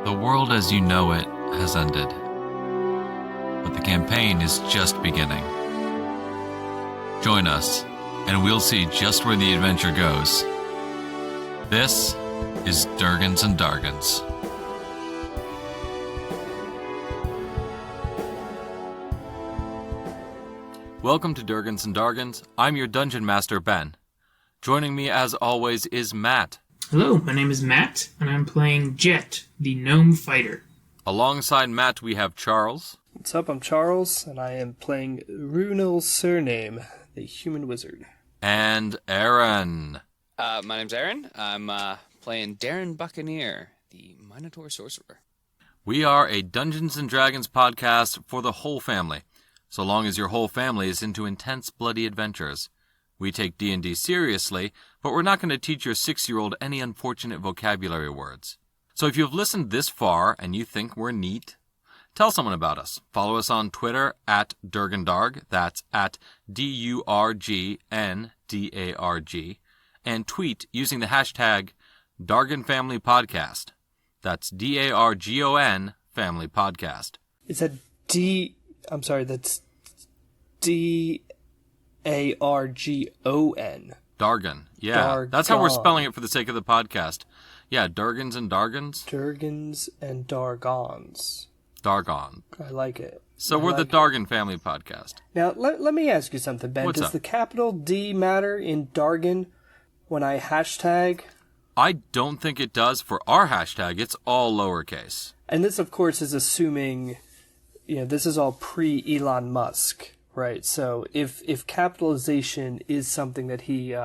The world as you know it has ended, but the campaign is just beginning. Join us, and we'll see just where the adventure goes. This is Durgans and Dargans. Welcome to Durgans and Dargans. I'm your Dungeon Master, Ben. Joining me, as always, is Matt. Hello, my name is Matt, and I'm playing Jet, the gnome fighter. Alongside Matt, we have Charles. What's up, I'm Charles, and I am playing Runyll's surname, the human wizard. And Aaron. My name's Aaron. I'm playing Daren Buccaneer, the Minotaur Sorcerer. We are a Dungeons and Dragons podcast for the whole family, so long as your whole family is into intense, bloody adventures. We take D&D seriously, but we're not going to teach your 6-year-old any unfortunate vocabulary words. So if you've listened this far and you think we're neat, tell someone about us. Follow us on Twitter at Durgandarg, that's at DURGNDARG, and tweet using the hashtag Dargan Family Podcast. That's DARGON Family Podcast. Is that that's DARGON. Dargan, yeah. Dargon. That's how we're spelling it for the sake of the podcast. Yeah, Durgans and Dargans. Durgans and Dargons. Dargon. I like it. So we're the Dargan Family Podcast. Now, let me ask you something, Ben. What's Does up? the capital D matter in Dargan when I hashtag? I don't think it does for our hashtag. It's all lowercase. And this, of course, is assuming, this is all pre-Elon Musk, right? So if capitalization is something that he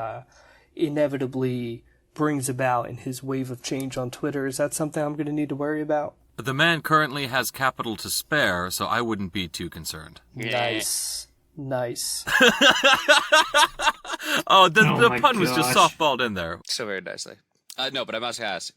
inevitably brings about in his wave of change on Twitter, is that something I'm going to need to worry about? The man currently has capital to spare, so I wouldn't be too concerned. Nice. Oh, the my pun was just gosh. softballed in there. So very nicely. No, but I must ask,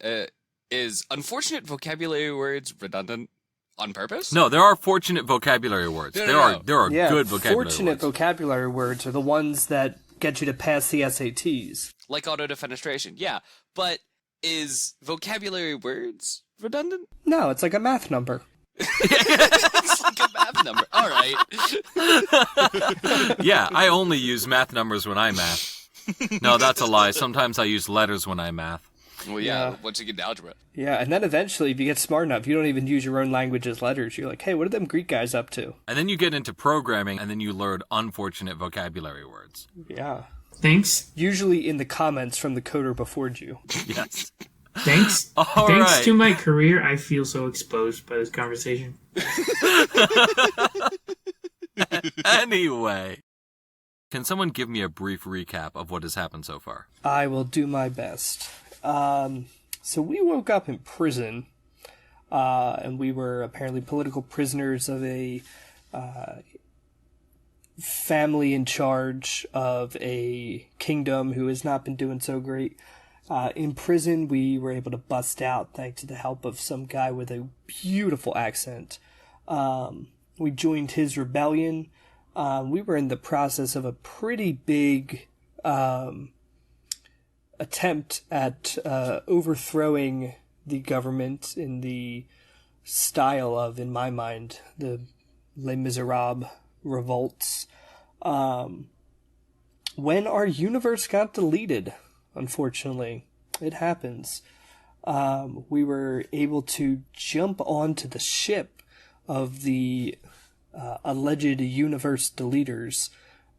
is unfortunate vocabulary words redundant on purpose? No, there are fortunate vocabulary words. No. There are good vocabulary fortunate words. vocabulary words are the ones that get you to pass the SATs. Like auto-defenestration, yeah. But is vocabulary words redundant? No, it's like a math number. It's like a math number. All right. Yeah, I only use math numbers when I math. No, that's a lie. Sometimes I use letters when I math. Well, yeah, once you get to algebra. Yeah, and then eventually, if you get smart enough, you don't even use your own language as letters. You're like, hey, what are them Greek guys up to? And then you get into programming, and then you learn unfortunate vocabulary words. Yeah. Thanks. Usually in the comments from the coder before you. Yes. Thanks. All Thanks right. to my career, I feel so exposed by this conversation. Anyway, can someone give me a brief recap of what has happened so far? I will do my best. So we woke up in prison, and we were apparently political prisoners of a family in charge of a kingdom who has not been doing so great. In prison, we were able to bust out thanks to the help of some guy with a beautiful accent. We joined his rebellion. We were in the process of a pretty big attempt at overthrowing the government in the style of, in my mind, the Les Miserables revolts. When our universe got deleted, unfortunately, it happens. We were able to jump onto the ship of the alleged universe deleters,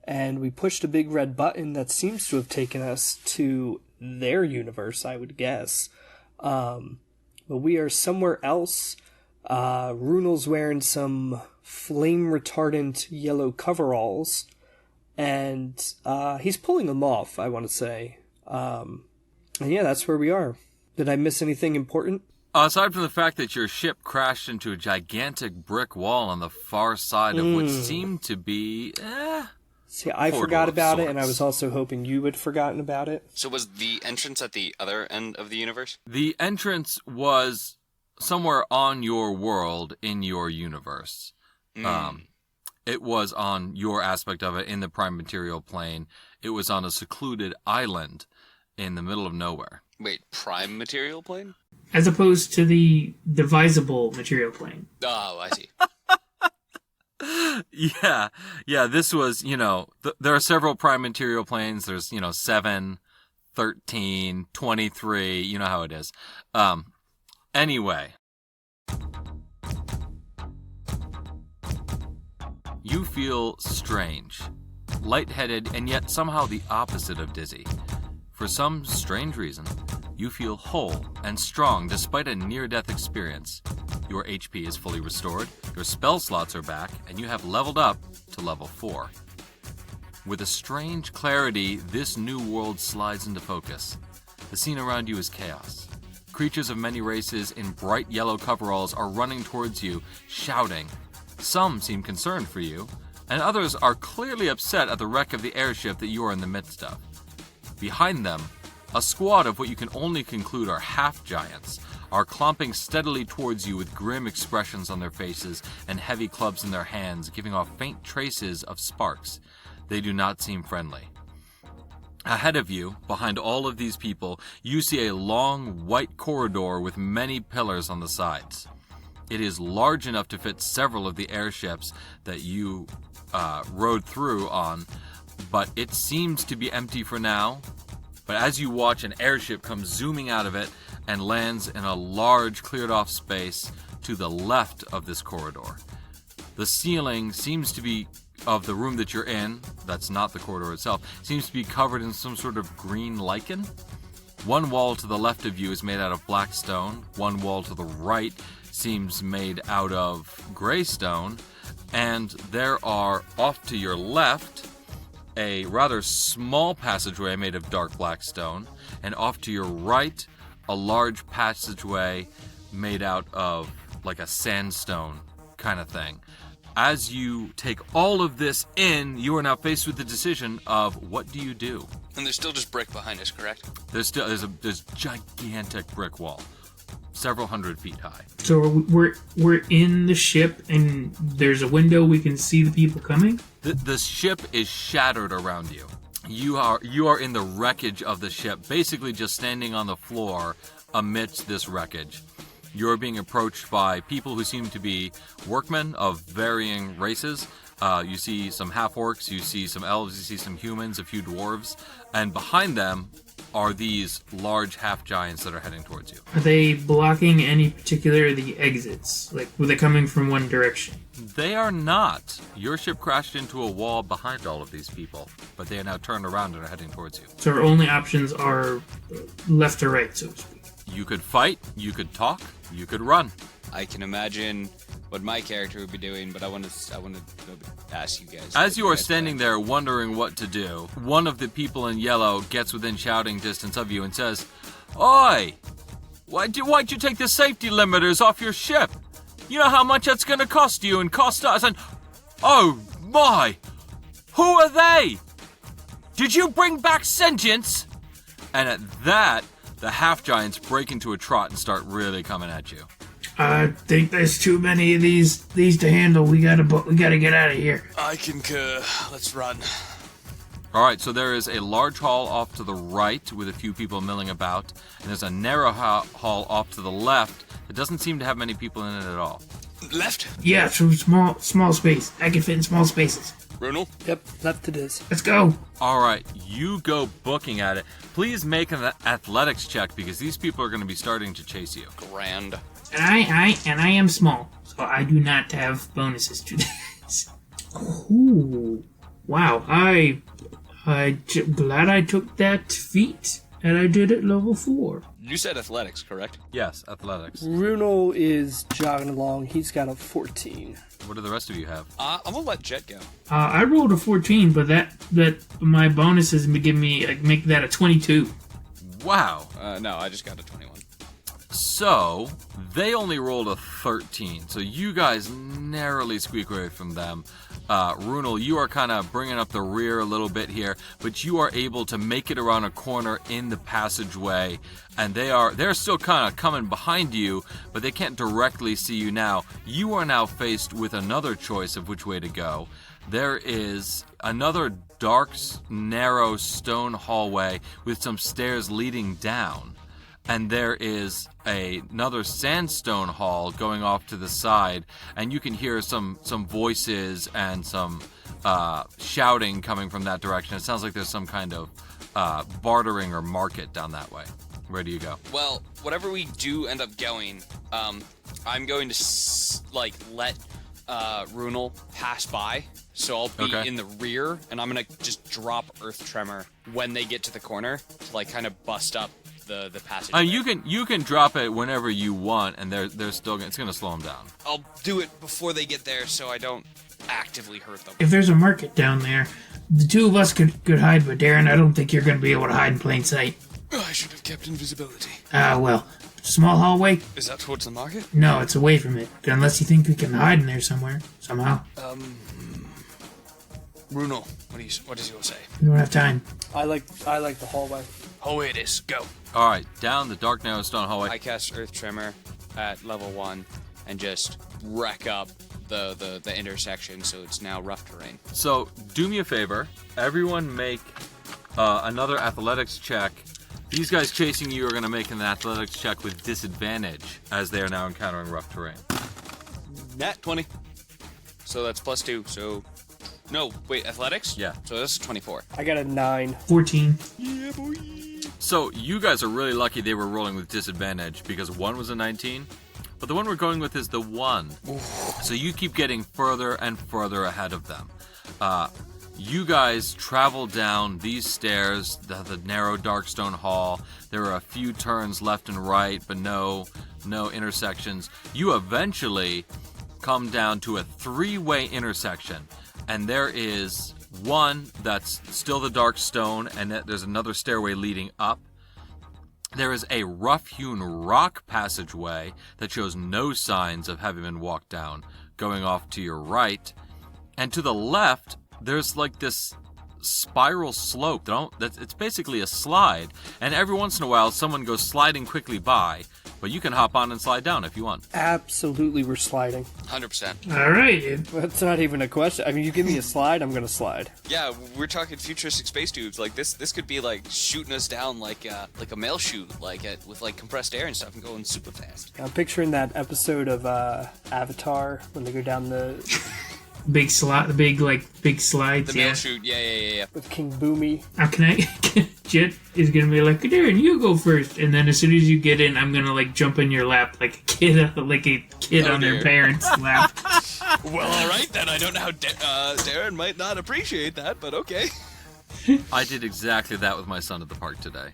and we pushed a big red button that seems to have taken us to their universe, I would guess. But we are somewhere else. Runyll's wearing some flame-retardant yellow coveralls, and he's pulling them off, I want to say. And yeah, that's where we are. Did I miss anything important? Aside from the fact that your ship crashed into a gigantic brick wall on the far side of what seemed to be, See, I portal forgot of about it, and I sorts. was also hoping you had forgotten about it. So was the entrance at the other end of the universe? The entrance was somewhere on your world in your universe. It was on your aspect of it in the prime material plane. It was on a secluded island in the middle of nowhere. Wait, prime material plane? as opposed to the divisible material plane. Oh, I see. Yeah, this was, there are several prime material planes. There's, 7, 13, 23, you know how it is. Anyway. You feel strange, lightheaded, and yet somehow the opposite of dizzy. For some strange reason, you feel whole and strong despite a near-death experience. Your HP is fully restored, your spell slots are back, and you have leveled up to level 4. With a strange clarity, this new world slides into focus. The scene around you is chaos. Creatures of many races in bright yellow coveralls are running towards you, shouting. Some seem concerned for you, and others are clearly upset at the wreck of the airship that you are in the midst of. Behind them, a squad of what you can only conclude are half-giants are clomping steadily towards you with grim expressions on their faces and heavy clubs in their hands, giving off faint traces of sparks. They do not seem friendly. Ahead of you, behind all of these people, you see a long, white corridor with many pillars on the sides. It is large enough to fit several of the airships that you rode through on, but it seems to be empty for now. But as you watch, an airship comes zooming out of it and lands in a large cleared-off space to the left of this corridor. The ceiling seems to be of the room that you're in, that's not the corridor itself, seems to be covered in some sort of green lichen. One wall to the left of you is made out of black stone. One wall to the right seems made out of gray stone. And there are, off to your left, a rather small passageway made of dark black stone. And off to your right, a large passageway made out of like a sandstone kind of thing. As you take all of this in, you are now faced with the decision of what do you do? And there's still just brick behind us, correct? There's gigantic brick wall, several hundred feet high. So we're in the ship, and there's a window we can see the people coming. The ship is shattered around you. You are in the wreckage of the ship, basically just standing on the floor amidst this wreckage. You're being approached by people who seem to be workmen of varying races. You see some half-orcs, you see some elves, you see some humans, a few dwarves, and behind them are these large half-giants that are heading towards you. Are they blocking any particular of the exits? Like, were they coming from one direction? They are not. Your ship crashed into a wall behind all of these people, but they are now turned around and are heading towards you. So our only options are left or right, so to speak. You could fight, you could talk, you could run. I can imagine what my character would be doing, but I want to ask you guys. As you are standing there wondering what to do, one of the people in yellow gets within shouting distance of you and says, "Oi! Why'd you take the safety limiters off your ship? You know how much that's going to cost you and cost us?" And, "Oh my! Who are they? Did you bring back sentience?" And at that, the half-giants break into a trot and start really coming at you. I think there's too many of these to handle. We gotta get out of here. I concur. Let's run. All right, so there is a large hall off to the right with a few people milling about, and there's a narrow hall off to the left that doesn't seem to have many people in it at all. Left? Yeah, so small space. I can fit in small spaces. Runyll? Yep, left it is. Let's go. All right, you go booking at it. Please make an athletics check because these people are going to be starting to chase you. Grand. And I am small, so I do not have bonuses to this. Ooh, wow! I'm glad I took that feat, and I did it level 4. You said athletics, correct? Yes, athletics. Runyll is jogging along. He's got a 14. What do the rest of you have? I'm gonna let Jet go. I rolled a 14, but that my bonuses give me make that a 22. Wow. No, I just got a 21. So, they only rolled a 13, so you guys narrowly squeak away from them. Runyll, you are kind of bringing up the rear a little bit here, but you are able to make it around a corner in the passageway, and they're still kind of coming behind you, but they can't directly see you now. You are now faced with another choice of which way to go. There is another dark, narrow stone hallway with some stairs leading down. and there is another sandstone hall going off to the side, and you can hear some voices and some shouting coming from that direction. It sounds like there's some kind of bartering or market down that way. Where do you go? Well, whatever we do end up going, I'm going to let Runyll pass by, so I'll be in the rear, and I'm gonna just drop Earth Tremor when they get to the corner to like kind of bust up the passage. You can drop it whenever you want, and they're still it's gonna slow them down. I'll do it before they get there, so I don't actively hurt them. If there's a market down there, the two of us could hide, but Daren, I don't think you're going to be able to hide in plain sight. Oh, I should have kept invisibility. Well, small hallway? Is that towards the market? No, it's away from it. Unless you think we can hide in there somewhere, somehow. Runyll, what does yours say? We don't have time. I like the hallway. Hallway it is. Go. All right, down the dark, narrow stone hallway. I cast Earth Tremor at level 1 and just wreck up the intersection, so it's now rough terrain. So, do me a favor. Everyone make another athletics check. These guys chasing you are going to make an athletics check with disadvantage, as they are now encountering rough terrain. Nat 20. So that's +2, so... No, wait, athletics? Yeah. So that's 24. I got a 9. 14. Yeah, boy. So, you guys are really lucky they were rolling with disadvantage, because 1 was a 19, but the one we're going with is the 1. So you keep getting further and further ahead of them. You guys travel down these stairs, the narrow dark stone hall. There are a few turns left and right, but no intersections. You eventually come down to a 3-way intersection, and there is one that's still the dark stone, and there's another stairway leading up. There is a rough-hewn rock passageway that shows no signs of having been walked down, going off to your right. And to the left, there's like this spiral slope. It's basically a slide. And every once in a while, someone goes sliding quickly by. But you can hop on and slide down if you want. Absolutely, we're sliding. 100%. All right. That's not even a question. I mean, you give me a slide, I'm going to slide. Yeah, we're talking futuristic space tubes. Like this could be like shooting us down like a mail chute, with like compressed air and stuff, and going super fast. I'm picturing that episode of Avatar when they go down the... Big slide, big slides. The mail chute, yeah. with King Boomy. How can I? Jet is gonna be like, Daren, you go first, and then as soon as you get in, I'm gonna like jump in your lap like a kid on their parents' lap. Well, all right then. I don't know how Daren might not appreciate that, but okay. I did exactly that with my son at the park today.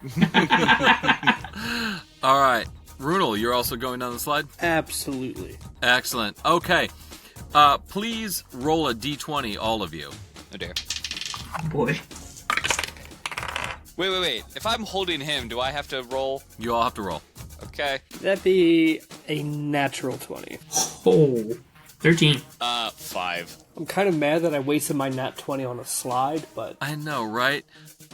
All right. Runyll, you're also going down the slide? Absolutely. Excellent. Okay. Please roll a d20, all of you. Oh dear. Boy. Wait. If I'm holding him, do I have to roll? You all have to roll. Okay. That'd be a natural 20. Oh. 13. 5. I'm kind of mad that I wasted my nat 20 on a slide, but... I know, right?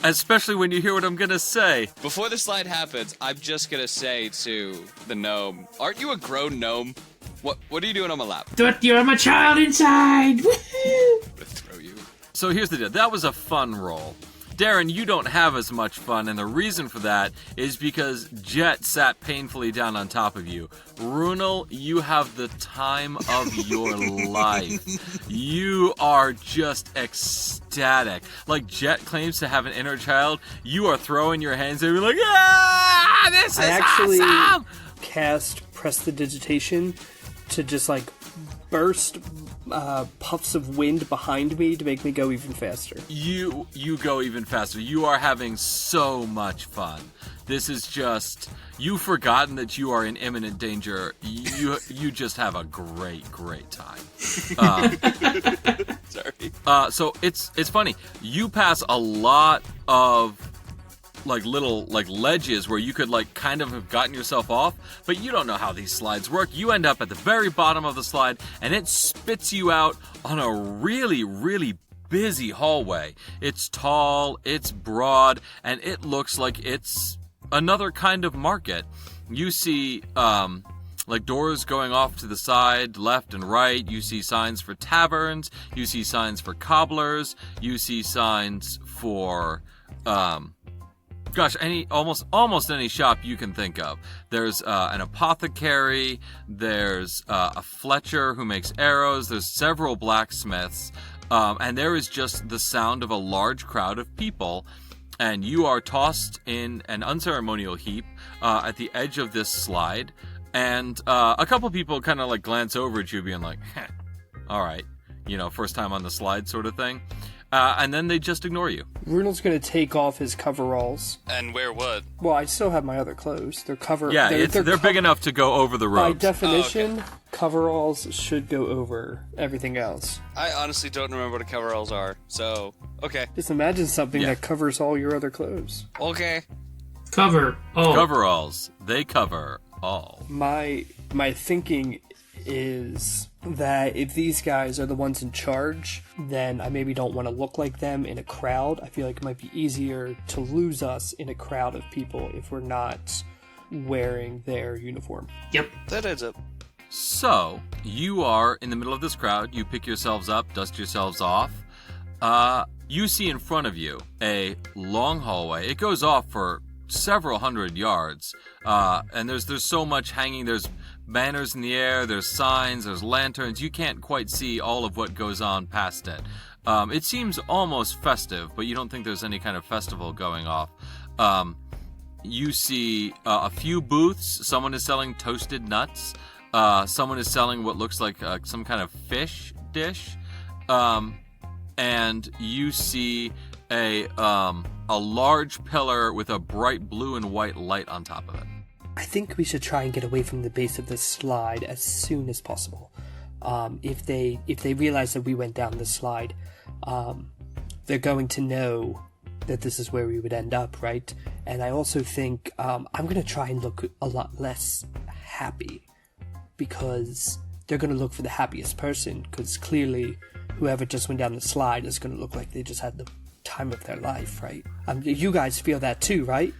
Especially when you hear what I'm gonna say. Before the slide happens, I'm just gonna say to the gnome, aren't you a grown gnome? What are you doing on my lap? But you're my child inside. Woohoo! I'm gonna throw you. So here's the deal. That was a fun roll. Daren, you don't have as much fun, and the reason for that is because Jet sat painfully down on top of you. Runyll, you have the time of your life. You are just ecstatic. Like Jet claims to have an inner child, you are throwing your hands and you're like, ah, this is I actually awesome! cast Prestidigitation to just like burst puffs of wind behind me to make me go even faster. You go even faster. You are having so much fun. This is just... You've forgotten that you are in imminent danger. You just have a great time. Sorry. So it's funny. You pass a lot of little ledges where you could kind of have gotten yourself off, but you don't know how these slides work. You end up at the very bottom of the slide, and it spits you out on a really, really busy hallway. It's tall, it's broad, and it looks like it's another kind of market. You see doors going off to the side, left and right. You see signs for taverns. You see signs for cobblers. You see signs for Gosh, almost any shop you can think of. There's an apothecary, there's a Fletcher who makes arrows, there's several blacksmiths, and there is just the sound of a large crowd of people, and you are tossed in an unceremonial heap at the edge of this slide, and a couple people kind of like glance over at you being like, all right, first time on the slide sort of thing. And then they just ignore you. Runyll's going to take off his coveralls. And wear what? Well, I still have my other clothes. They're cover. Yeah, they're big enough to go over the robes. By definition, coveralls should go over everything else. I honestly don't remember what coveralls are, so okay. Just imagine something that covers all your other clothes. Okay. Cover all. Coveralls. They cover all. My thinking is that if these guys are the ones in charge, then I maybe don't want to look like them in a crowd. I feel like it might be easier to lose us in a crowd of people if we're not wearing their uniform. Yep. That adds up. So, you are in the middle of this crowd. You pick yourselves up, dust yourselves off. You see in front of you a long hallway. It goes off for several hundred yards. And there's so much hanging. There's banners in the air, there's signs, there's lanterns. You can't quite see all of what goes on past it. It seems almost festive, but you don't think there's any kind of festival going off. You see a few booths. Someone is selling toasted nuts. Someone is selling what looks like some kind of fish dish. And you see a large pillar with a bright blue and white light on top of it. I think we should try and get away from the base of this slide as soon as possible. If they realize that we went down the slide, they're going to know that this is where we would end up, right? And I also think I'm going to try and look a lot less happy, because they're going to look for the happiest person, because clearly whoever just went down the slide is going to look like they just had the time of their life, right? You guys feel that too, right?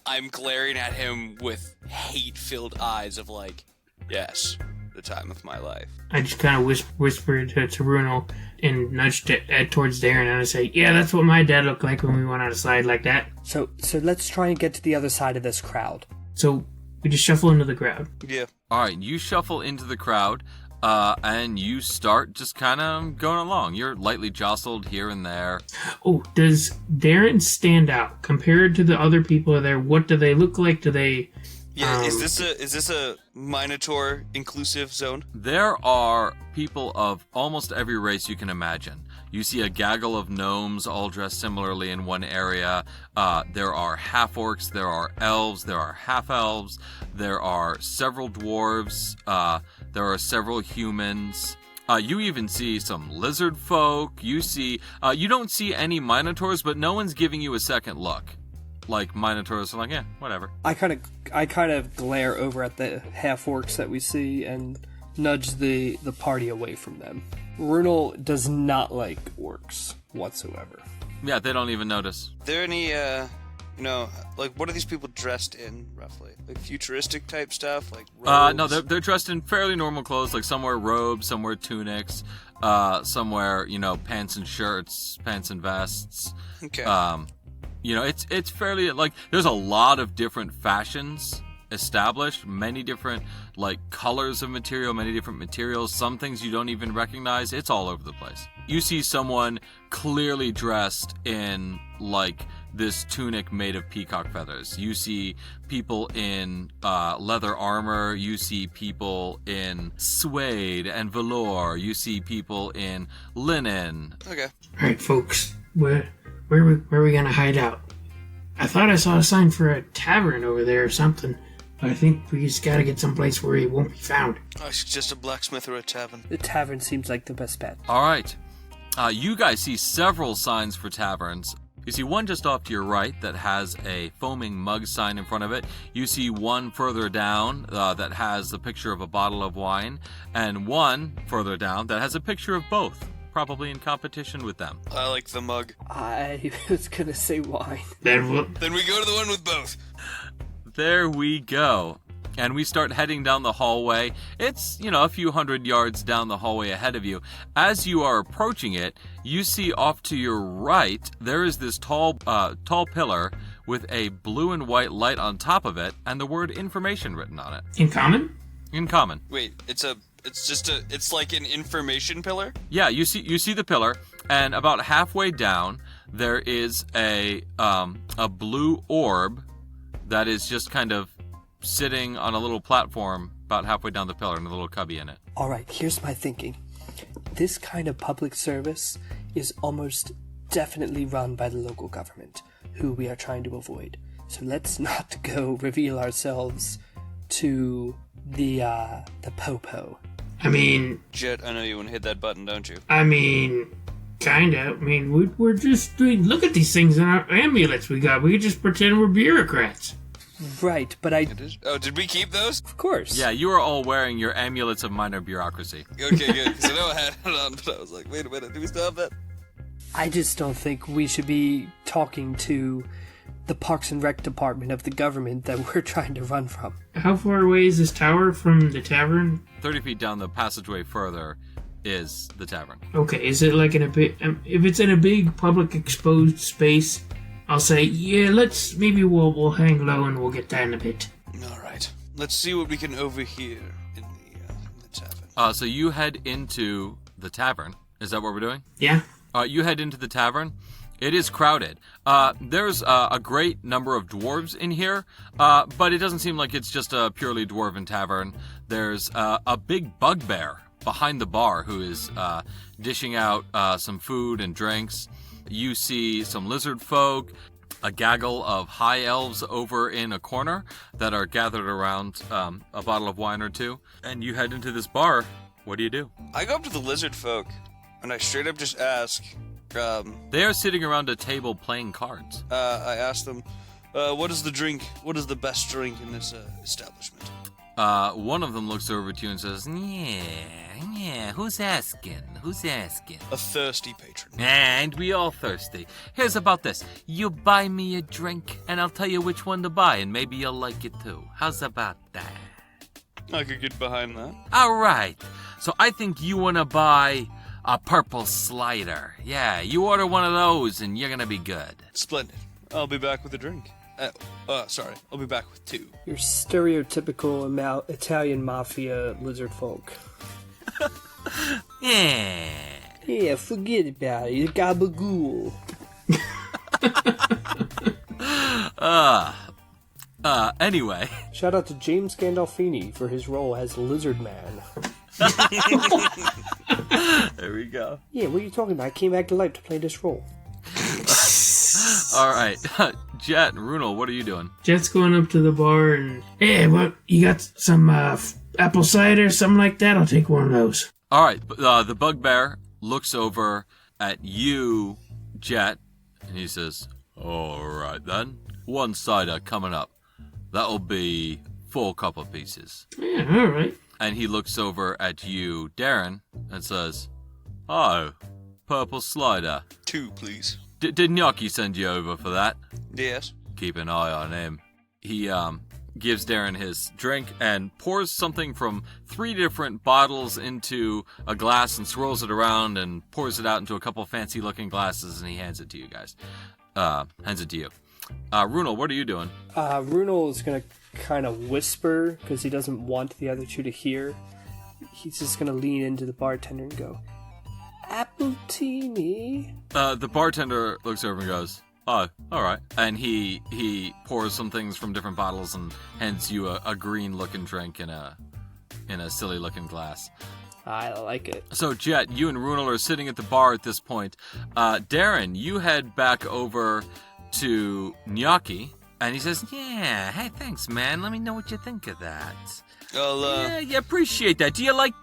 I'm glaring at him with hate-filled eyes of like, yes, the time of my life. I just kind of whispered to Runyll and nudged it towards Daren, and I say, yeah, that's what my dad looked like when we went on a slide like that. So let's try and get to the other side of this crowd. So we just shuffle into the crowd. Yeah. All right, you shuffle into the crowd, and you start just kind of going along. You're lightly jostled here and there. Oh, does Daren stand out compared to the other people there? What do they look like? Do they? Yeah, is this a Minotaur inclusive zone? There are people of almost every race you can imagine. You see a gaggle of gnomes all dressed similarly in one area. There are half-orcs, there are elves, there are half-elves, there are several dwarves, there are several humans. You even see some lizard folk. You don't see any Minotaurs, but no one's giving you a second look. Like, Minotaurs are like, yeah, whatever. I kind of glare over at the half-orcs that we see and nudge the party away from them. Runyll does not like orcs whatsoever. Yeah, they don't even notice. Are there any, like, what are these people dressed in, roughly? Like, futuristic type stuff? Like, robes? No, they're dressed in fairly normal clothes. Like, some wear robes, some wear tunics, some wear, pants and shirts, pants and vests. Okay. It's fairly, like, there's a lot of different fashions established, many different, like, colors of material, many different materials, some things you don't even recognize. It's all over the place. You see someone clearly dressed in, like, this tunic made of peacock feathers. You see people in leather armor. You see people in suede and velour. You see people in linen. Okay. All right, folks, where are we gonna hide out? I thought I saw a sign for a tavern over there or something, but I think we just gotta get someplace where he won't be found. I suggest a blacksmith or a tavern. The tavern seems like the best bet. All right. You guys see several signs for taverns. You see one just off to your right that has a foaming mug sign in front of it. You see one further down that has the picture of a bottle of wine, and one further down that has a picture of both, probably in competition with them. I like the mug. I was gonna say wine. Then we go to the one with both. There we go. And we start heading down the hallway. It's, a few hundred yards down the hallway ahead of you. As you are approaching it, you see off to your right, there is this tall pillar with a blue and white light on top of it and the word information written on it. In common? In common. Wait, it's like an information pillar? Yeah, you see the pillar, and about halfway down there is a blue orb that is just kind of sitting on a little platform about halfway down the pillar and a little cubby in it. All right, here's my thinking. This kind of public service is almost definitely run by the local government, who we are trying to avoid. So let's not go reveal ourselves to the Popo. I mean... Jet, I know you want to hit that button, don't you? I mean, kinda. I mean, we're just doing... Look at these things in our amulets we got. We could just pretend we're bureaucrats. Right, but I... Oh, did we keep those? Of course. Yeah, you are all wearing your amulets of minor bureaucracy. Okay, good. Because I know I had it on, but I was like, wait a minute, do we still have that? I just don't think we should be talking to the Parks and Rec department of the government that we're trying to run from. How far away is this tower from the tavern? 30 feet down the passageway further is the tavern. Okay, is it like in a big... if it's in a big public exposed space, I'll say, yeah, maybe we'll hang low and we'll get that in a bit. All right. Let's see what we can overhear in the tavern. So you head into the tavern. Is that what we're doing? Yeah? You head into the tavern. It is crowded. There's a great number of dwarves in here, but it doesn't seem like it's just a purely dwarven tavern. There's a big bugbear behind the bar who is dishing out some food and drinks. You see some lizard folk, a gaggle of high elves over in a corner that are gathered around a bottle of wine or two. And you head into this bar. What do you do? I go up to the lizard folk, and I straight up just ask... They are sitting around a table playing cards. I asked them, what is the drink? What is the best drink in this establishment? One of them looks over to you and says, yeah, who's asking? A thirsty patron. And we all thirsty. Here's about this. You buy me a drink, and I'll tell you which one to buy, and maybe you'll like it too. How's about that? I could get behind that. All right. So I think you want to buy a purple slider. Yeah, you order one of those, and you're going to be good. Splendid. I'll be back with a drink. Sorry. I'll be back with two. You're stereotypical Italian mafia lizard folk. Yeah. Yeah, forget about it. You gabagool. Anyway. Shout out to James Gandolfini for his role as Lizard Man. There we go. Yeah, what are you talking about? I came back to life to play this role. All right. Jet and Runyll, what are you doing? Jet's going up to the bar and, hey, what, you got some apple cider, something like that? I'll take one of those. All right. The bugbear looks over at you, Jet, and he says, all right then. One cider coming up. That'll be 4 copper pieces. Yeah, all right. And he looks over at you, Daren, and says, oh, purple slider. 2, please. Did Gnocchi send you over for that? Yes. Keep an eye on him. He gives Daren his drink and pours something from 3 different bottles into a glass and swirls it around and pours it out into a couple fancy-looking glasses, and he hands it to you guys. Hands it to you. Runyll, what are you doing? Runyll is going to kind of whisper, because he doesn't want the other two to hear. He's just going to lean into the bartender and go, Appletini. The bartender looks over and goes, oh, all right. And he pours some things from different bottles and hands you a green-looking drink in a silly-looking glass. I like it. So, Jet, you and Runyll are sitting at the bar at this point. Daren, you head back over to Gnocchi, and he says, yeah, hey, thanks, man. Let me know what you think of that. Yeah, appreciate that. Do you like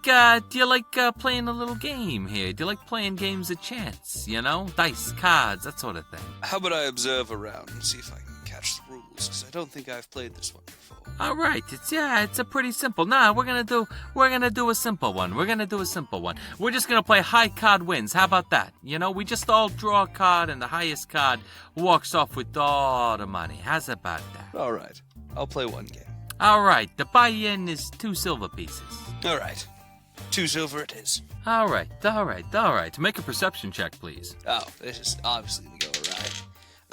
playing a little game here? Do you like playing games of chance? You know, dice, cards, that sort of thing. How about I observe around and see if I can catch the rules? Because I don't think I've played this one before. All right, it's a pretty simple. We're gonna do a simple one. We're just gonna play high card wins. How about that? You know, we just all draw a card, and the highest card walks off with all the money. How's about that? All right, I'll play one game. All right, the buy-in is 2 silver pieces. All right, 2 silver it is. All right. Make a perception check, please. Oh, this is obviously gonna go right.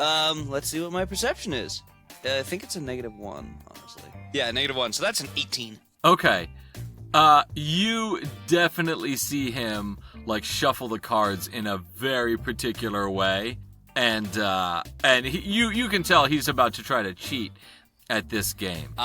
Let's see what my perception is. I think it's a -1, honestly. Yeah, -1. So that's an 18. Okay. You definitely see him, like, shuffle the cards in a very particular way. And you can tell he's about to try to cheat at this game.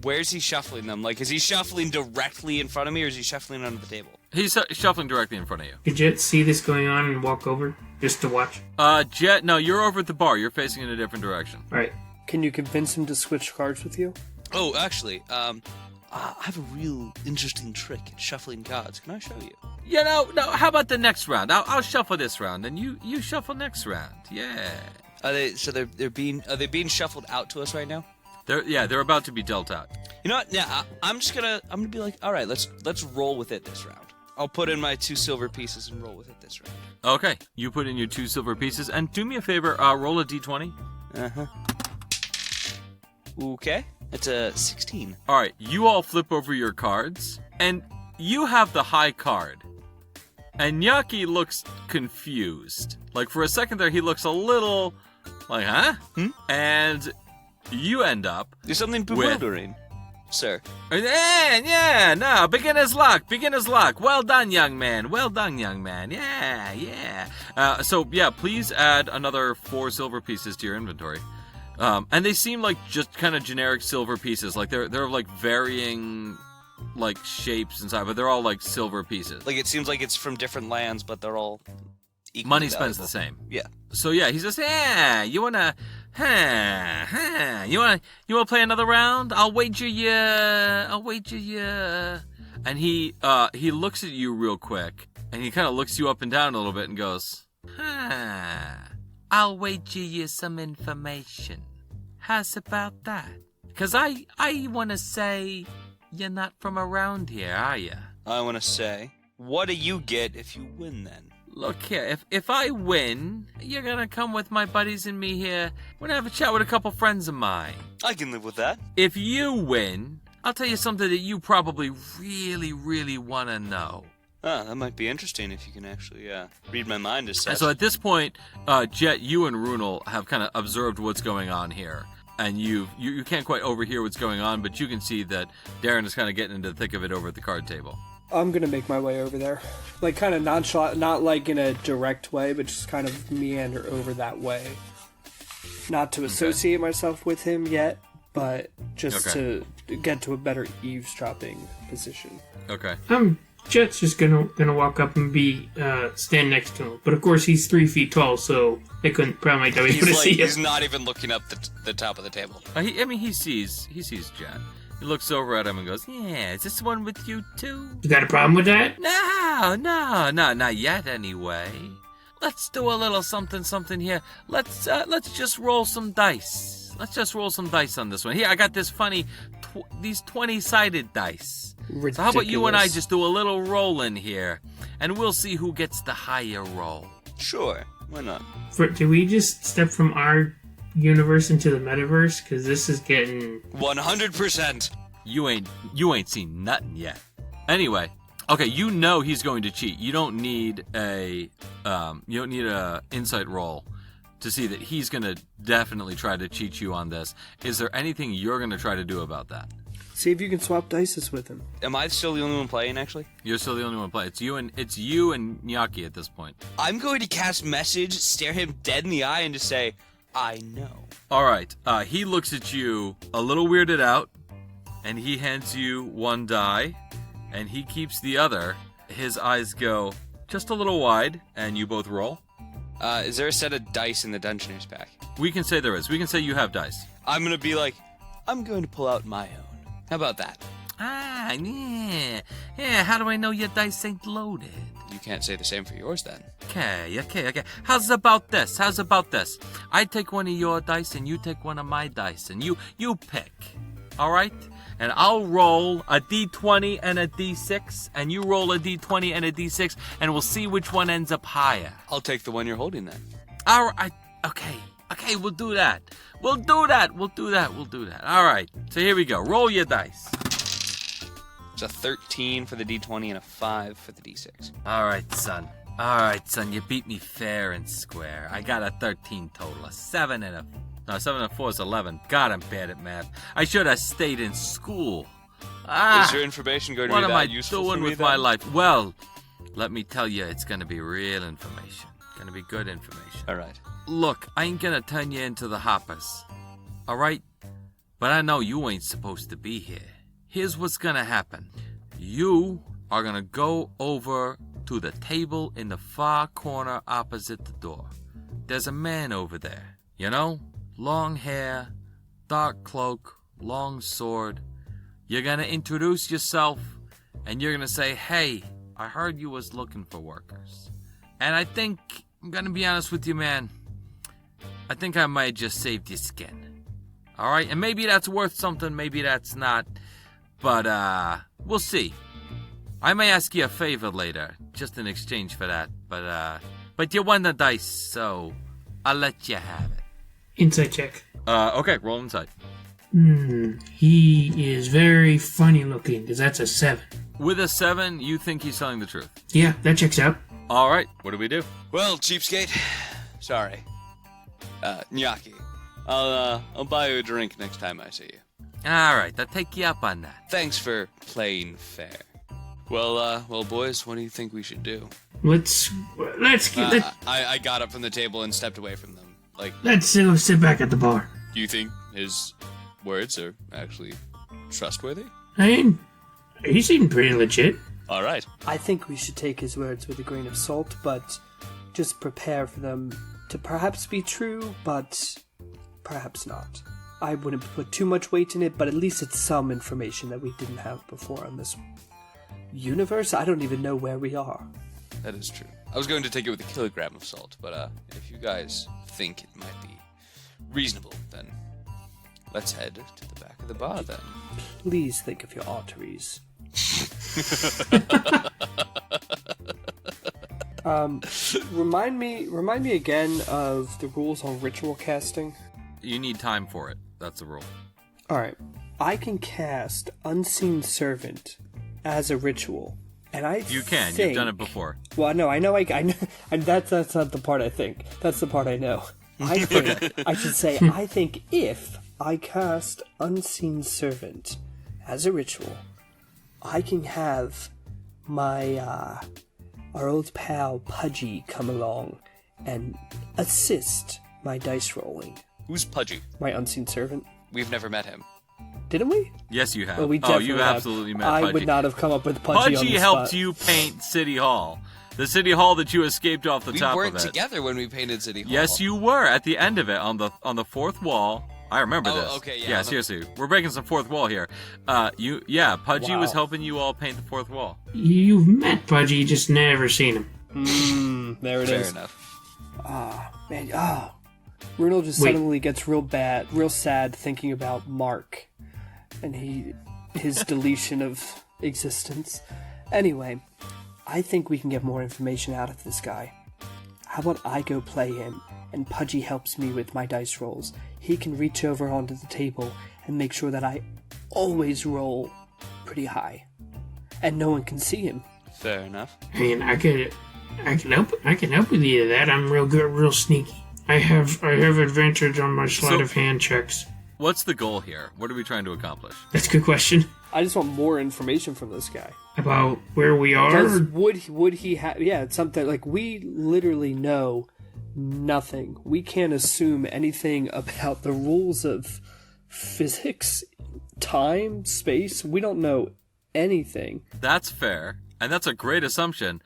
Where's he shuffling them? Like, is he shuffling directly in front of me, or is he shuffling under the table? He's shuffling directly in front of you. Could Jet see this going on and walk over just to watch? Jet, no, you're over at the bar. You're facing in a different direction. All right. Can you convince him to switch cards with you? Oh, actually, I have a real interesting trick at shuffling cards. Can I show you? Yeah, no. How about the next round? I'll shuffle this round, and you shuffle next round. Yeah. They're being shuffled out to us right now? They're about to be dealt out. You know what? Yeah, I'm gonna be like, all right, let's roll with it this round. I'll put in my 2 silver pieces and roll with it this round. Okay, you put in your 2 silver pieces, and do me a favor, roll a d20. Okay, it's a 16. All right, you all flip over your cards, and you have the high card. And Nyaki looks confused. Like, for a second there, he looks a little like, huh? And you end up There's something bewildering, sir. Yeah, no, beginner's luck. Well done, young man. Yeah. So, please add another 4 silver pieces to your inventory. And they seem like just kind of generic silver pieces. Like, they're like varying, like, shapes inside, but they're all like silver pieces. Like, it seems like it's from different lands, but they're all equally Money valuable. spends the same. Yeah. So yeah, he says, you wanna play another round? I'll wager you. And he looks at you real quick, and he kind of looks you up and down a little bit and goes, I'll wager you some information. How's about that? 'Cause I wanna say you're not from around here, are you? I wanna say, what do you get if you win then? Look here, if I win, you're gonna come with my buddies and me here. We're gonna have a chat with a couple friends of mine. I can live with that. If you win, I'll tell you something that you probably really, really wanna know. That might be interesting if you can actually read my mind as such. And so at this point, Jet, you and Runyll have kind of observed what's going on here. And you can't quite overhear what's going on, but you can see that Daren is kind of getting into the thick of it over at the card table. I'm gonna make my way over there. Like, kind of nonchalant, not like in a direct way, but just kind of meander over that way. Not to associate myself with him yet, but just to get to a better eavesdropping position. Okay. Jet's just gonna walk up and stand next to him. But of course, he's 3 feet tall, so they probably might not be able to see him. He's not even looking up the top of the table. He sees Jet. He looks over at him and goes, yeah, is this one with you too? You got a problem with that? No, not yet anyway. Let's do a little something here. Let's just roll some dice. Let's just roll some dice on this one. Here, I got this funny, these 20-sided dice. Ridiculous. So how about you and I just do a little roll in here, and we'll see who gets the higher roll. Sure, why not? Do we just step from our universe into the metaverse? Because this is getting 100%. You ain't seen nothing yet. Anyway, okay, you know he's going to cheat. You don't need a insight roll to see that he's going to definitely try to cheat you on this. Is there anything you're going to try to do about that? See if you can swap dices with him. Am I still the only one playing, actually? You're still the only one playing. It's you and Nyaki at this point. I'm going to cast message, stare him dead in the eye, and just say, I know. All right. He looks at you a little weirded out, and he hands you one die, and he keeps the other. His eyes go just a little wide, and you both roll. Is there a set of dice in the Dungeoneer's pack? We can say there is. We can say you have dice. I'm going to be like, I'm going to pull out my own. How about that? Yeah. How do I know your dice ain't loaded? You can't say the same for yours, then. Okay. How's about this? I take one of your dice, and you take one of my dice, and you pick. All right? And I'll roll a d20 and a d6, and you roll a d20 and a d6, and we'll see which one ends up higher. I'll take the one you're holding, then. All right. Okay, we'll do that. We'll do that. All right. So here we go. Roll your dice. It's a 13 for the d20 and a 5 for the d6. All right, son. All right, son, you beat me fair and square. I got a 13 total. A 7 and 4 is 11. God, I'm bad at math. I should have stayed in school. Is your information going to be that useful what am I for me, doing with then? my life? Well, let me tell you, it's going to be real information. Going to be good information. All right. Look, I ain't going to turn you into the hoppers. All right? But I know you ain't supposed to be here. Here's what's going to happen. You are going to go over to the table in the far corner opposite the door. There's a man over there, you know? Long hair, dark cloak, long sword. You're gonna introduce yourself, and you're gonna say, hey, I heard you was looking for workers. And I think, I'm gonna be honest with you, man, I think I might just saved your skin. Alright? And maybe that's worth something, maybe that's not. But, we'll see. I may ask you a favor later, just in exchange for that, but you won the dice, so I'll let you have it. Insight check. Okay, roll inside. He is very funny looking, because that's a 7. With a 7, you think he's telling the truth. Yeah, that checks out. Alright, what do we do? Well, cheapskate. Sorry. Gnocchi. I'll buy you a drink next time I see you. Alright, I'll take you up on that. Thanks for playing fair. Well, boys, what do you think we should do? Let's I got up from the table and stepped away from them. let's go sit back at the bar. Do you think his words are actually trustworthy? I mean, he seemed pretty legit. All right. I think we should take his words with a grain of salt, but just prepare for them to perhaps be true, but perhaps not. I wouldn't put too much weight in it, but at least it's some information that we didn't have before on this universe. I don't even know where we are. That is true. I was going to take it with a kilogram of salt, but if you guys think it might be reasonable, then let's head to the back of the bar then. Please think of your arteries. Remind me again of the rules on ritual casting. You need time for it. That's the rule. Alright. I can cast Unseen Servant as a ritual. And You can. You've done it before. Well, no, I know. I know. And that's not the part I think. That's the part I know. I think I should say. I think if I cast Unseen Servant as a ritual, I can have my our old pal Pudgy come along and assist my dice rolling. Who's Pudgy? My Unseen Servant. We've never met him. Didn't we? Yes, you have. Well, we definitely you have. absolutely met I Pudgy. would not have come up with Pudgy on Pudgy the helped spot. you paint City Hall. The City Hall that you escaped off the We top of weren't it. together when we painted City Hall. Yes, you were at the end of it on the fourth wall. I remember Oh, this. okay, yeah, Yeah, on the- seriously, we're breaking some fourth wall here. Pudgy was helping you all paint the fourth wall. You've met Pudgy, you just never seen him. There it Fair is. enough. Man, Runyll just Wait. suddenly gets real sad thinking about Mark and his deletion of existence. Anyway, I think we can get more information out of this guy. How about I go play him, and Pudgy helps me with my dice rolls. He can reach over onto the table and make sure that I always roll pretty high, and no one can see him. Fair enough. I mean, I can help with either that. I'm real good, real sneaky. I have advantage on my sleight of hand checks. What's the goal here? What are we trying to accomplish? That's a good question. I just want more information from this guy. About where we are. Because would he have? Yeah, it's something like we literally know nothing. We can't assume anything about the rules of physics, time, space. We don't know anything. That's fair, and that's a great assumption.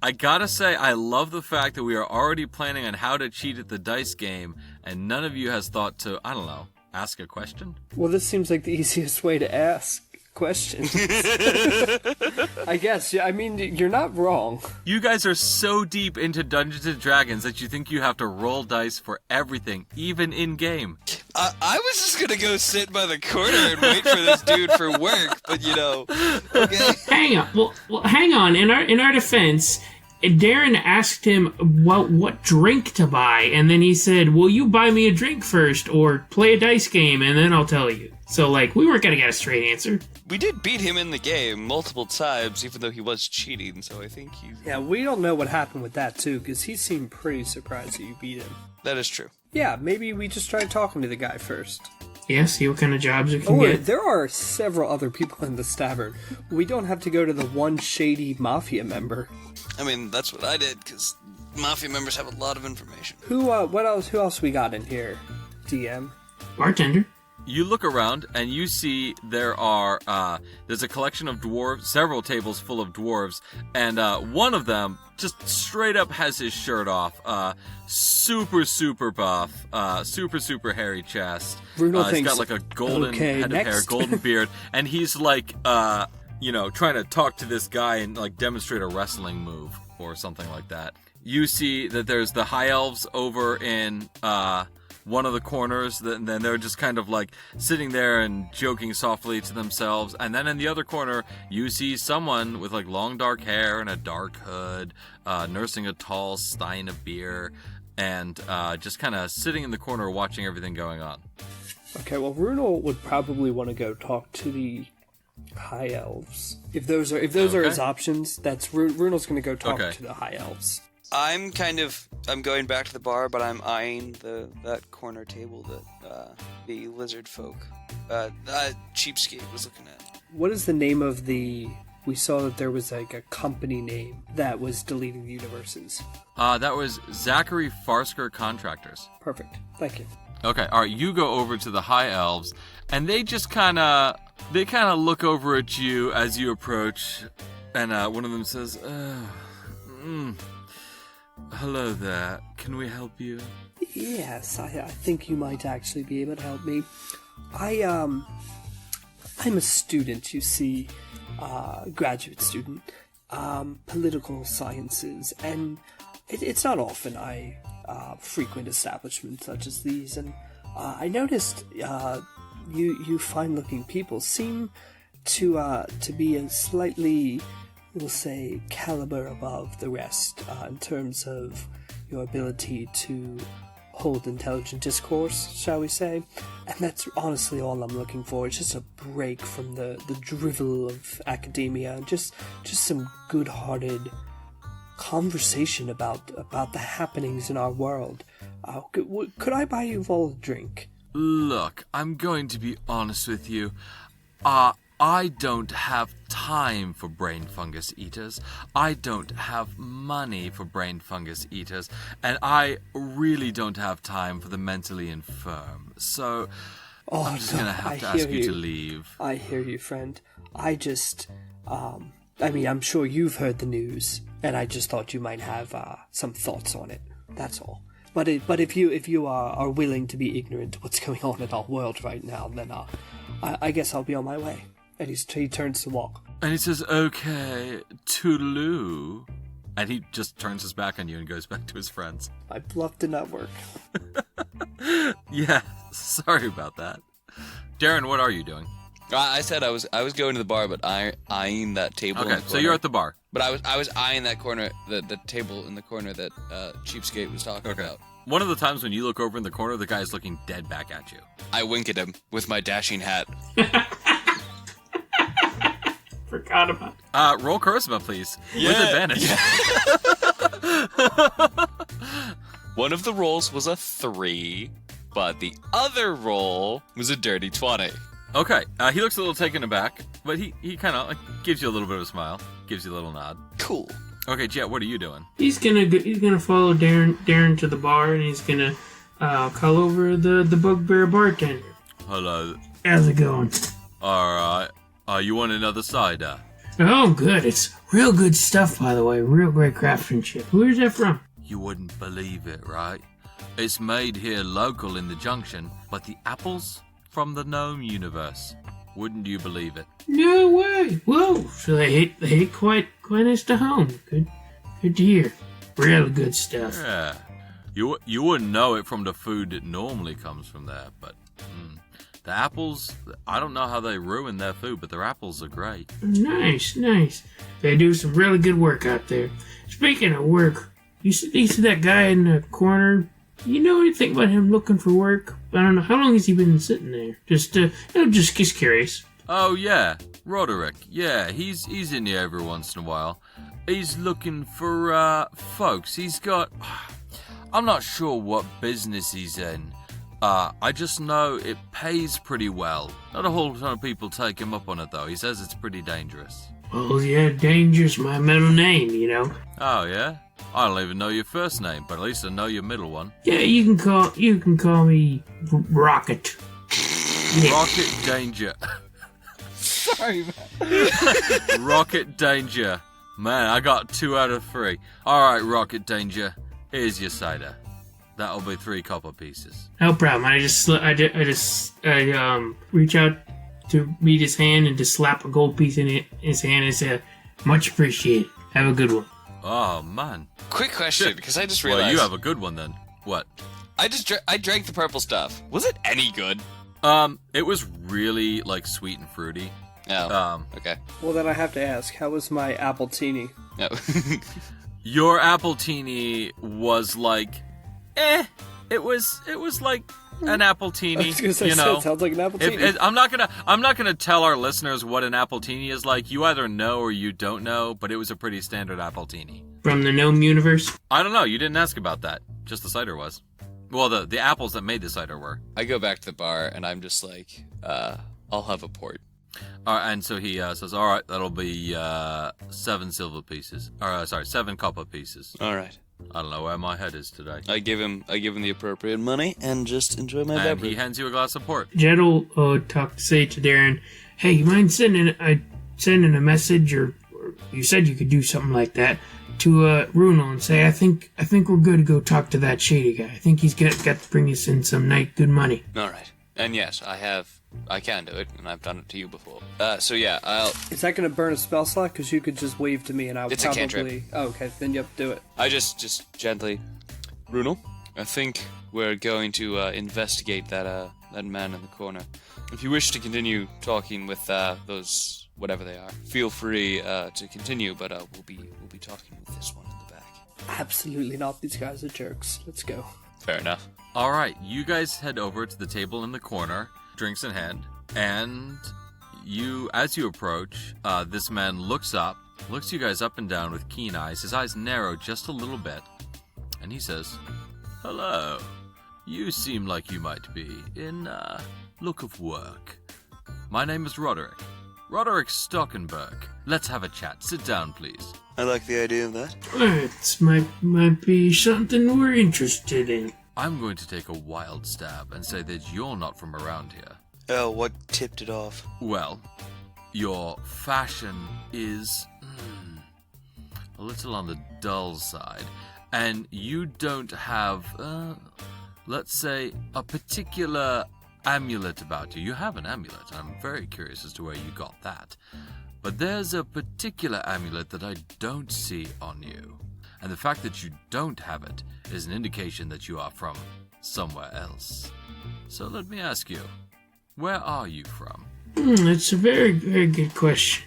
I gotta say, I love the fact that we are already planning on how to cheat at the dice game, and none of you has thought to, I don't know, ask a question? Well, this seems like the easiest way to ask questions. I guess. Yeah, I mean, you're not wrong. You guys are so deep into Dungeons & Dragons that you think you have to roll dice for everything, even in-game. I was just gonna go sit by the corner and wait for this dude for work, but okay. Hang on. Well, hang on. In our defense, Daren asked him what drink to buy, and then he said, "Will you buy me a drink first, or play a dice game, and then I'll tell you." So, like, we weren't going to get a straight answer. We did beat him in the game multiple times, even though he was cheating, so I think he... Yeah, we don't know what happened with that, too, because he seemed pretty surprised that you beat him. That is true. Yeah, maybe we just try talking to the guy first. Yeah, see what kind of jobs we can Or get. there are several other people in the tavern. We don't have to go to the one shady mafia member. I mean, that's what I did, because mafia members have a lot of information. Who else we got in here, DM? Bartender. You look around and you see there's a collection of dwarves, several tables full of dwarves, and one of them just straight up has his shirt off. Super buff, super hairy chest. Bruno he's thinks, got like a golden head of hair, golden beard, and he's like, trying to talk to this guy and like demonstrate a wrestling move or something like that. You see that there's the high elves over in one of the corners, then they're just kind of like sitting there and joking softly to themselves. And then in the other corner, you see someone with like long dark hair and a dark hood, nursing a tall stein of beer, and just kind of sitting in the corner watching everything going on. Okay, well, Runyll would probably want to go talk to the high elves. If those are his options, that's Runyll's going to go talk to the high elves. I'm going back to the bar, but I'm eyeing that corner table that the lizard folk, Cheapskate was looking at. What is the name of we saw that there was like a company name that was deleting the universes. That was Zachary Farsker Contractors. Perfect. Thank you. Okay, alright, you go over to the high elves, and they just kinda look over at you as you approach, and one of them says, hello there. Can we help you? Yes, I think you might actually be able to help me. I'm a student, you see, graduate student, political sciences, and it's not often I frequent establishments such as these, and I noticed you fine-looking people seem to be a slightly, we'll say, caliber above the rest in terms of your ability to hold intelligent discourse, shall we say. And that's honestly all I'm looking for. It's just a break from the drivel of academia, and just some good-hearted conversation about the happenings in our world. Could I buy you all a drink? Look, I'm going to be honest with you. I don't have time for brain fungus eaters. I don't have money for brain fungus eaters. And I really don't have time for the mentally infirm. So, I'm just going to have to ask you to leave. I hear you, friend. I just, I'm sure you've heard the news, and I just thought you might have some thoughts on it. That's all. But if you are willing to be ignorant to what's going on in our world right now, then I guess I'll be on my way. And he turns to walk. And he says, okay, toodaloo. And he just turns his back on you and goes back to his friends. My bluff did not work. Yeah, sorry about that. Daren, what are you doing? I said I was going to the bar, but eyeing that table. Okay, so you're at the bar. But I was eyeing that corner, the table in the corner that Cheapskate was talking about. One of the times when you look over in the corner, the guy's looking dead back at you. I wink at him with my dashing hat. Forgot about it. Roll charisma, please. With advantage. Yeah. One of the rolls was a 3, but the other roll was a dirty 20. Okay, he looks a little taken aback, but he kind of gives you a little bit of a smile, gives you a little nod. Cool. Okay, Jet, what are you doing? He's gonna follow Daren to the bar, and he's gonna call over the bugbear bartender. Hello. How's it going? All right. You want another cider? Oh, good. It's real good stuff, by the way. Real great craftsmanship. Where's that from? You wouldn't believe it, right? It's made here local in the junction, but the apples from the gnome universe. Wouldn't you believe it? No way. Whoa. So they hit quite nice to home. Good to hear. Real good stuff. Yeah. You wouldn't know it from the food that normally comes from there, but the apples, I don't know how they ruin their food, but their apples are great. Nice. They do some really good work out there. Speaking of work, you see that guy in the corner? You know anything about him looking for work? don't know. How long has he been sitting there? Just curious. Oh, yeah. Roderick. Yeah, he's in here every once in a while. He's looking for, folks. He's got... I'm not sure what business he's in. I just know it pays pretty well. Not a whole ton of people take him up on it, though. He says it's pretty dangerous. Oh, yeah, dangerous, my middle name, you know. Oh, yeah? I don't even know your first name, but at least I know your middle one. Yeah, you can call me Rocket. Yeah. Rocket Danger. Sorry, man. Rocket Danger. Man, I got 2 out of 3. Alright, Rocket Danger. Here's your cider. That'll be 3 copper pieces. No problem. I reach out to meet his hand and just slap a gold piece in his hand and say, much appreciated. Have a good one. Oh, man. Quick question, because I just realized... Well, you have a good one then. What? I drank the purple stuff. Was it any good? It was really, sweet and fruity. Oh, okay. Well, then I have to ask, how was my apple teeny? No. Your apple teeny was it was like an apple teeny. I was gonna say, you know, it sounds like an apple teeny. I'm not gonna tell our listeners what an apple teeny is like. You either know or you don't know, but it was a pretty standard apple teeny. From the gnome universe? I don't know. You didn't ask about that. Just the cider was. Well, the apples that made the cider were. I go back to the bar and I'm just like, I'll have a port. And so he says, all right, that'll be 7 silver pieces. Or, 7 copper pieces. All right. I don't know where my head is today. I give him the appropriate money and just enjoy my And beverage. he hands you a glass of port. Jed will say to Daren, hey, you mind sending a message, or you said you could do something like that, to Runyll and say, I think we're good to go talk to that shady guy. I think he's got to bring us in some good money. All right. And yes, I can do it, and I've done it to you before. So yeah, Is that going to burn a spell slot? Because you could just wave to me and I would It's a probably... cantrip. Oh, okay, then yep, do it. I just gently... Runyll, I think we're going to investigate that man in the corner. If you wish to continue talking with those, whatever they are, feel free to continue, but we'll be talking with this one in the back. Absolutely not. These guys are jerks. Let's go. Fair enough. All right, you guys head over to the table in the corner, drinks in hand, and as you approach, this man looks you guys up and down with keen eyes. His eyes narrow just a little bit, and he says, hello. You seem like you might be in look of work. My name is Roderick. Roderick Stockenberg. Let's have a chat. Sit down, please. I like the idea of that. It might be something we're interested in. I'm going to take a wild stab and say that you're not from around here. Oh, what tipped it off? Well, your fashion is a little on the dull side, and you don't have, let's say, a particular amulet about you. You have an amulet. I'm very curious as to where you got that. But there's a particular amulet that I don't see on you. And the fact that you don't have it is an indication that you are from somewhere else. So let me ask you, where are you from? It's a very, very good question.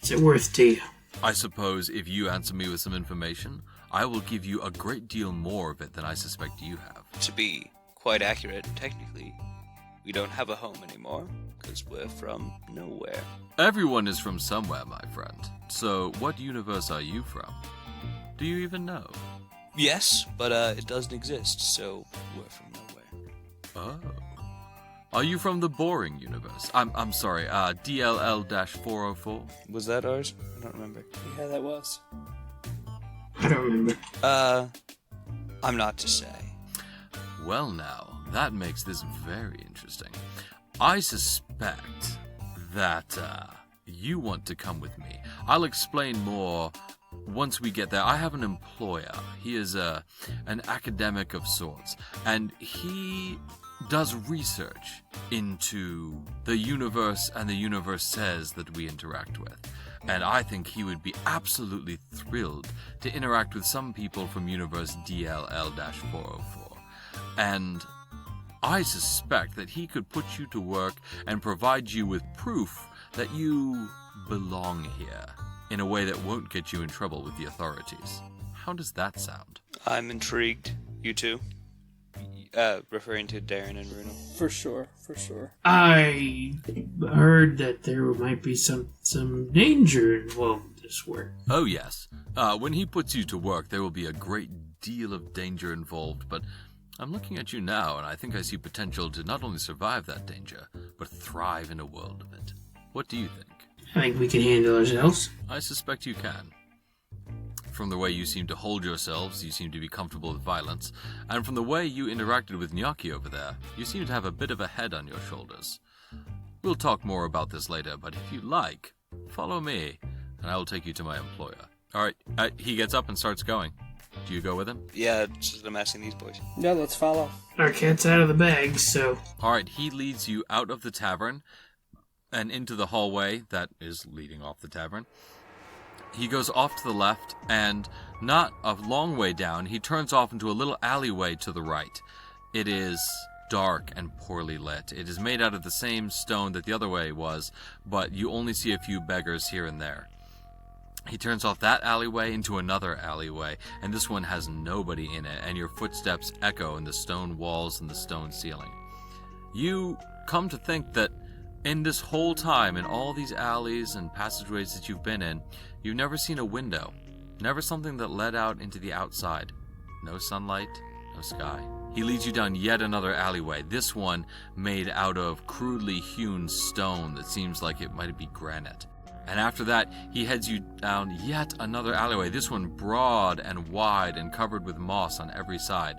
Is it worth to you? I suppose if you answer me with some information, I will give you a great deal more of it than I suspect you have. To be quite accurate, technically, we don't have a home anymore, because we're from nowhere. Everyone is from somewhere, my friend. So what universe are you from? Do you even know? Yes, but it doesn't exist, so we're from nowhere. Oh. Are you from the boring universe? I'm sorry, DLL-404? Was that ours? I don't remember. Yeah, that was. I don't remember. I'm not to say. Well now, that makes this very interesting. I suspect that you want to come with me. I'll explain more once we get there. I have an employer. He is an academic of sorts, and he does research into the universe and the universe says that we interact with. And I think he would be absolutely thrilled to interact with some people from universe DLL-404. And I suspect that he could put you to work and provide you with proof that you belong here in a way that won't get you in trouble with the authorities. How does that sound? I'm intrigued. You too? referring to Daren and Runyll. For sure. I heard that there might be some danger involved in this work. Oh, yes. When he puts you to work, there will be a great deal of danger involved, but I'm looking at you now, and I think I see potential to not only survive that danger, but thrive in a world of it. What do you think? I think we can handle ourselves. I suspect you can. From the way you seem to hold yourselves, you seem to be comfortable with violence, and from the way you interacted with Gnocchi over there, you seem to have a bit of a head on your shoulders. We'll talk more about this later, but if you like, follow me, and I will take you to my employer. Alright, he gets up and starts going. Do you go with him? Yeah, just I'm asking these boys. Yeah, let's follow. Our cat's out of the bag, so... Alright, he leads you out of the tavern, and into the hallway that is leading off the tavern. He goes off to the left, and not a long way down, he turns off into a little alleyway to the right. It is dark and poorly lit. It is made out of the same stone that the other way was, but you only see a few beggars here and there. He turns off that alleyway into another alleyway, and this one has nobody in it, and your footsteps echo in the stone walls and the stone ceiling. You come to think that in this whole time, in all these alleys and passageways that you've been in, you've never seen a window, never something that led out into the outside. No sunlight, no sky. He leads you down yet another alleyway, this one made out of crudely hewn stone that seems like it might be granite. And after that, he heads you down yet another alleyway, this one broad and wide and covered with moss on every side.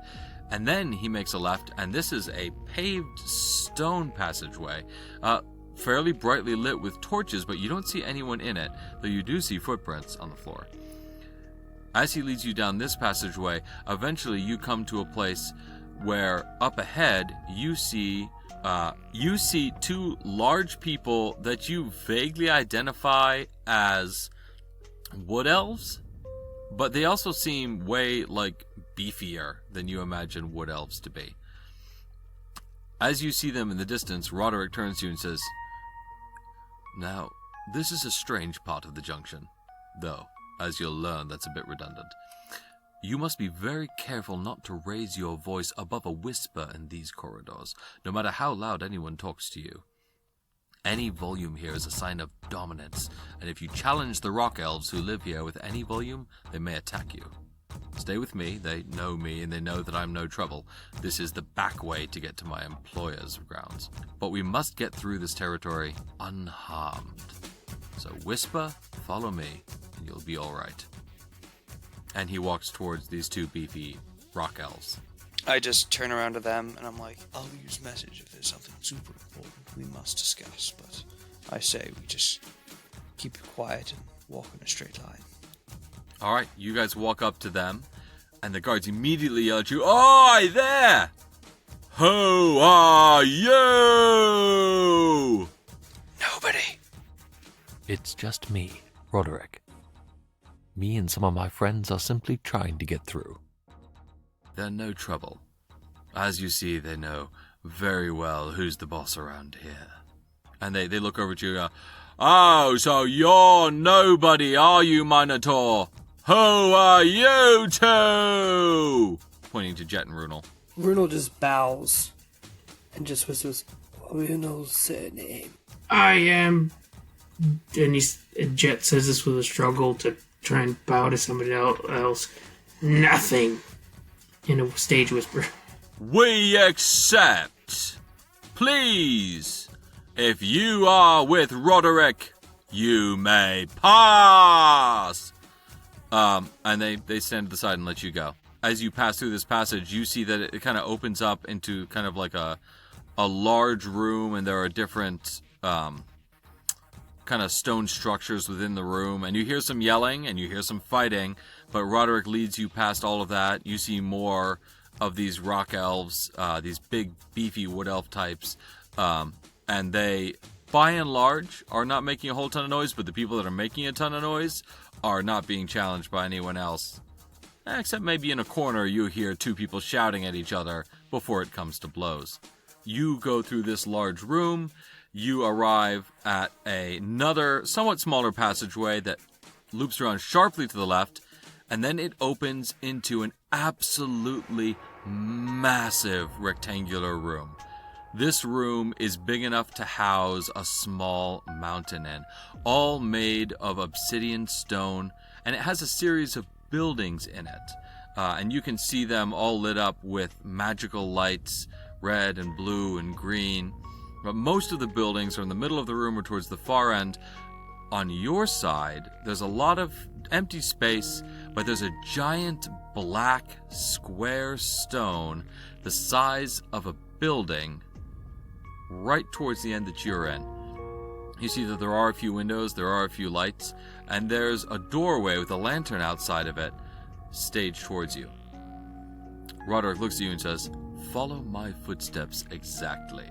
And then he makes a left, and this is a paved stone passageway, fairly brightly lit with torches, but you don't see anyone in it, though you do see footprints on the floor. As he leads you down this passageway, eventually you come to a place where up ahead you see two large people that you vaguely identify as wood elves, but they also seem way beefier than you imagine wood elves to be. As you see them in the distance, Roderick turns to you and says, "Now, this is a strange part of the junction, though, as you'll learn, that's a bit redundant. You must be very careful not to raise your voice above a whisper in these corridors, no matter how loud anyone talks to you. Any volume here is a sign of dominance, and if you challenge the rock elves who live here with any volume, they may attack you. Stay with me, they know me, and they know that I'm no trouble. This is the back way to get to my employer's grounds. But we must get through this territory unharmed. So whisper, follow me, and you'll be all right." And he walks towards these two beefy rock elves. I just turn around to them, and I'm like, I'll use message if there's something super important we must discuss, but I say we just keep it quiet and walk in a straight line. Alright, you guys walk up to them, and the guards immediately yell at you, "Oi there! Who are you?" Nobody. It's just me, Roderick. Me and some of my friends are simply trying to get through. They're no trouble. As you see, they know very well who's the boss around here. And they look over at you, "Oh, so you're nobody, are you, Minotaur? Who are you two?" Pointing to Jet and Runyll. Runyll just bows and just whispers, "Runyll's surname." I am... And Jet says this with a struggle to try and bow to somebody else. "Nothing." In a stage whisper. "We accept. Please, if you are with Roderick, you may pass." And they stand to the side and let you go. As you pass through this passage, you see that it kind of opens up into kind of like a large room, and there are different kind of stone structures within the room, and you hear some yelling and you hear some fighting, but Roderick leads you past all of that. You see more of these rock elves, these big beefy wood elf types, and they, by and large, are not making a whole ton of noise, but the people that are making a ton of noise are not being challenged by anyone else. Except maybe in a corner you hear two people shouting at each other before it comes to blows. You go through this large room. You arrive at another somewhat smaller passageway that loops around sharply to the left, and then it opens into an absolutely massive rectangular room. This room is big enough to house a small mountain in, all made of obsidian stone, and it has a series of buildings in it. And you can see them all lit up with magical lights, red and blue and green. But most of the buildings are in the middle of the room or towards the far end. On your side, there's a lot of empty space, but there's a giant black square stone the size of a building right towards the end that you're in. You see that there are a few windows, there are a few lights, and there's a doorway with a lantern outside of it staged towards you. Roderick looks at you and says, "Follow my footsteps exactly.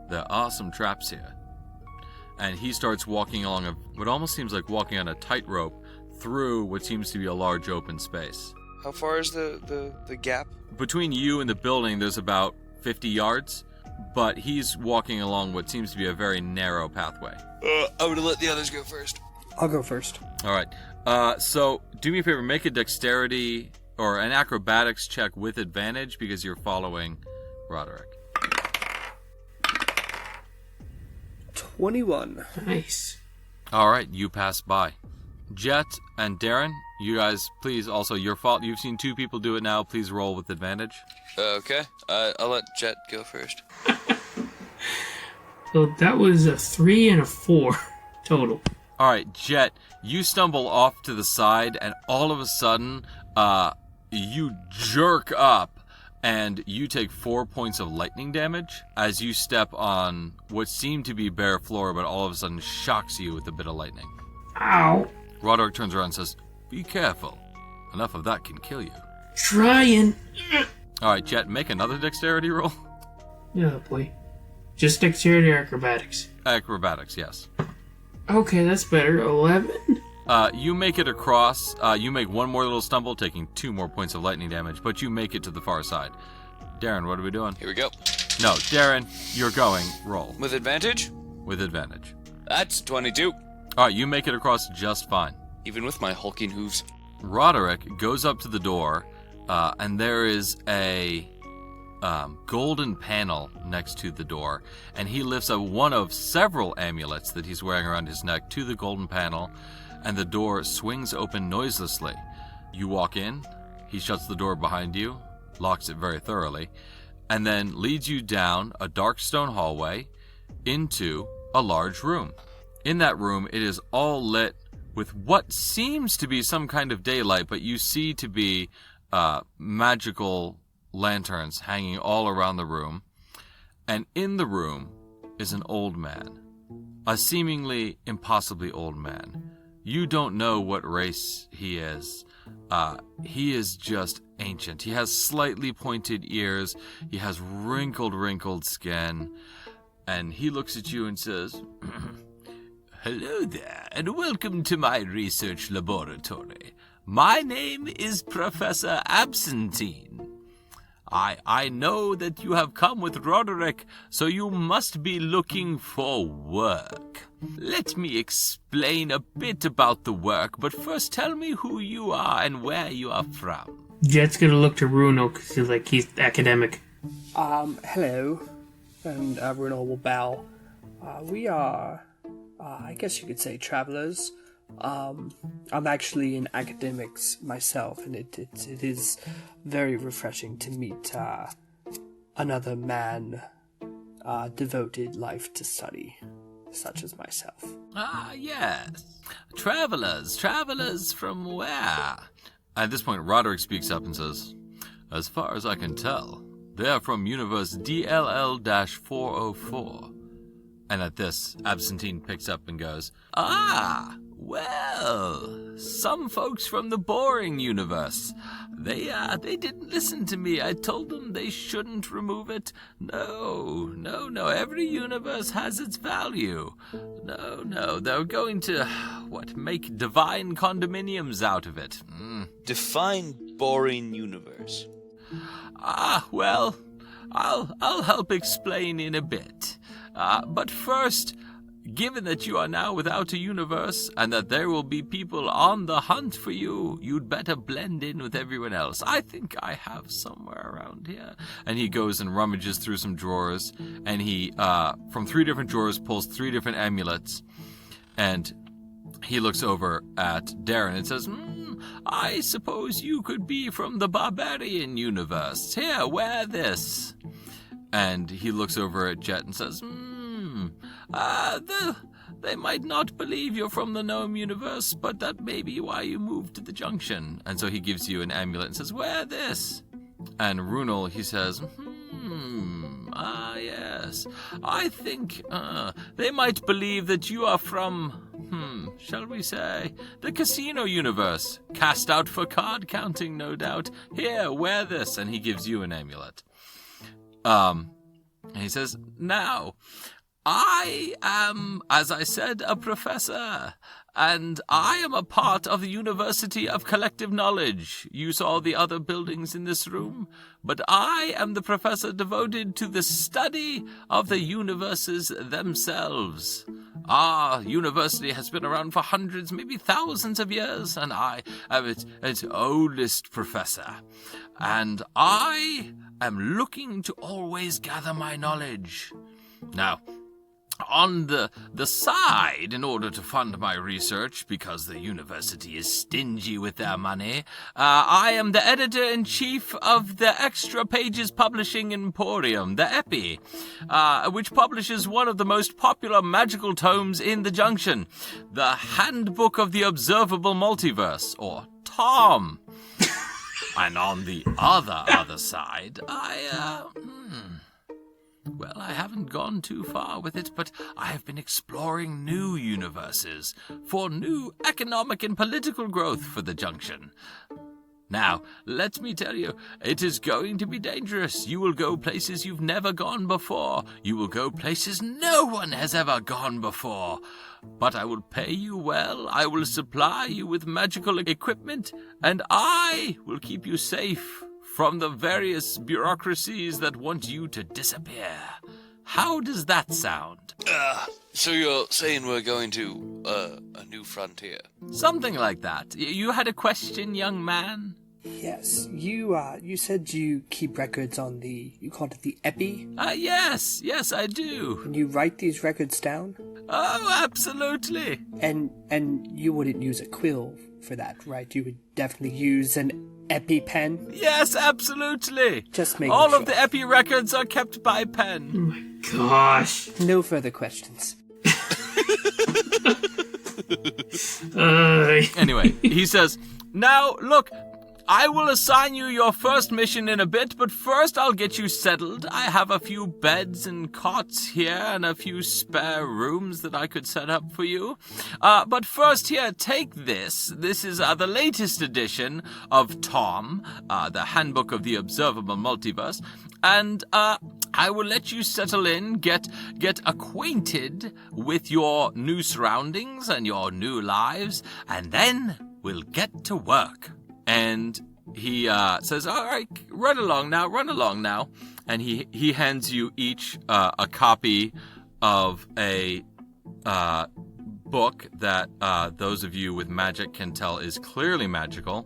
There are some traps here." And he starts walking along what almost seems like walking on a tightrope through what seems to be a large open space. How far is the gap? Between you and the building, there's about 50 yards, but he's walking along what seems to be a very narrow pathway. I'm gonna let the others go first. I'll go first. All right. So do me a favor, make a dexterity or an acrobatics check with advantage because you're following Roderick. 21. Nice. All right, you pass by. Jet and Daren, you guys, please, also your fault. You've seen two people do it now. Please roll with advantage. Okay. I'll let Jet go first. So that was a 3 and a 4 total. All right, Jet, you stumble off to the side, and all of a sudden, you jerk up, and you take 4 points of lightning damage as you step on what seemed to be bare floor, but all of a sudden shocks you with a bit of lightning. Ow. Roderick turns around and says, "Be careful. Enough of that can kill you." Trying. All right, Jet, make another dexterity roll. Oh boy. Just dexterity or acrobatics? Acrobatics, yes. Okay, that's better. 11? You make it across. You make one more little stumble, taking 2 more points of lightning damage, but you make it to the far side. Daren, what are we doing? Here we go. No, Daren, you're going. Roll. With advantage? With advantage. That's 22. All right, you make it across just fine. Even with my hulking hooves. Roderick goes up to the door, and there is a golden panel next to the door, and he lifts up one of several amulets that he's wearing around his neck to the golden panel, and the door swings open noiselessly. You walk in, he shuts the door behind you, locks it very thoroughly, and then leads you down a dark stone hallway into a large room. In that room, it is all lit with what seems to be some kind of daylight, but you see to be magical lanterns hanging all around the room. And in the room is an old man, a seemingly impossibly old man. You don't know what race he is. He is just ancient. He has slightly pointed ears. He has wrinkled skin. And he looks at you and says, "Hello there, and welcome to my research laboratory. My name is Professor Absentine. I know that you have come with Roderick, so you must be looking for work. Let me explain a bit about the work, but first tell me who you are and where you are from." Jet's gonna look to Runyll because he's academic. Hello. And Runyll will bow. We are, I guess you could say, travelers. I'm actually in academics myself, and it is very refreshing to meet another man devoted life to study, such as myself. Ah, yes. Travelers from where? At this point, Roderick speaks up and says, "As far as I can tell, they are from universe DLL-404. And at this, Absentine picks up and goes, "Ah, well, some folks from the boring universe. They didn't listen to me. I told them they shouldn't remove it. No. Every universe has its value. No. They're going to, make divine condominiums out of it. Define boring universe. Well, I'll help explain in a bit. But first, given that you are now without a universe and that there will be people on the hunt for you, you'd better blend in with everyone else. I think I have somewhere around here. And he goes and rummages through some drawers, and he, from 3 different drawers, pulls 3 different amulets, and he looks over at Daren and says, I suppose you could be from the barbarian universe. Here, wear this. And he looks over at Jet and says, they might not believe you're from the gnome universe, but that may be why you moved to the junction. And so he gives you an amulet and says, wear this. And Runyll, he says, yes. I think they might believe that you are from, shall we say, the casino universe. Cast out for card counting, no doubt. Here, wear this. And he gives you an amulet. And he says, now, I am, as I said, a professor, and I am a part of the University of Collective Knowledge. You saw the other buildings in this room, but I am the professor devoted to the study of the universes themselves. Our university has been around for hundreds, maybe thousands of years, and I am its oldest professor. And I am looking to always gather my knowledge. Now, on the side, in order to fund my research, because the university is stingy with their money, I am the editor-in-chief of the Extra Pages Publishing Emporium, the EPI, which publishes one of the most popular magical tomes in the Junction, the Handbook of the Observable Multiverse, or TOM. And on the other side, well, I haven't gone too far with it, but I have been exploring new universes for new economic and political growth for the Junction. Now, let me tell you, it is going to be dangerous. You will go places you've never gone before. You will go places no one has ever gone before. But I will pay you well, I will supply you with magical equipment, and I will keep you safe from the various bureaucracies that want you to disappear. How does that sound? So you're saying we're going to a new frontier? Something like that. You had a question, young man? Yes, you said you keep records on you called it the EPI? Yes, I do. And you write these records down? Oh, absolutely. And you wouldn't use a quill for that, right? You would definitely use an EpiPen? Yes, absolutely. Just making All sure. of the Epi records are kept by pen. Oh my gosh. No further questions. Anyway, he says, now, look, I will assign you your first mission in a bit, but first I'll get you settled. I have a few beds and cots here and a few spare rooms that I could set up for you. But first here, take this. This is the latest edition of TOM, the Handbook of the Observable Multiverse. And I will let you settle in, get acquainted with your new surroundings and your new lives, and then we'll get to work. And he says, all right, run along now. And he hands you each a copy of a book that those of you with magic can tell is clearly magical.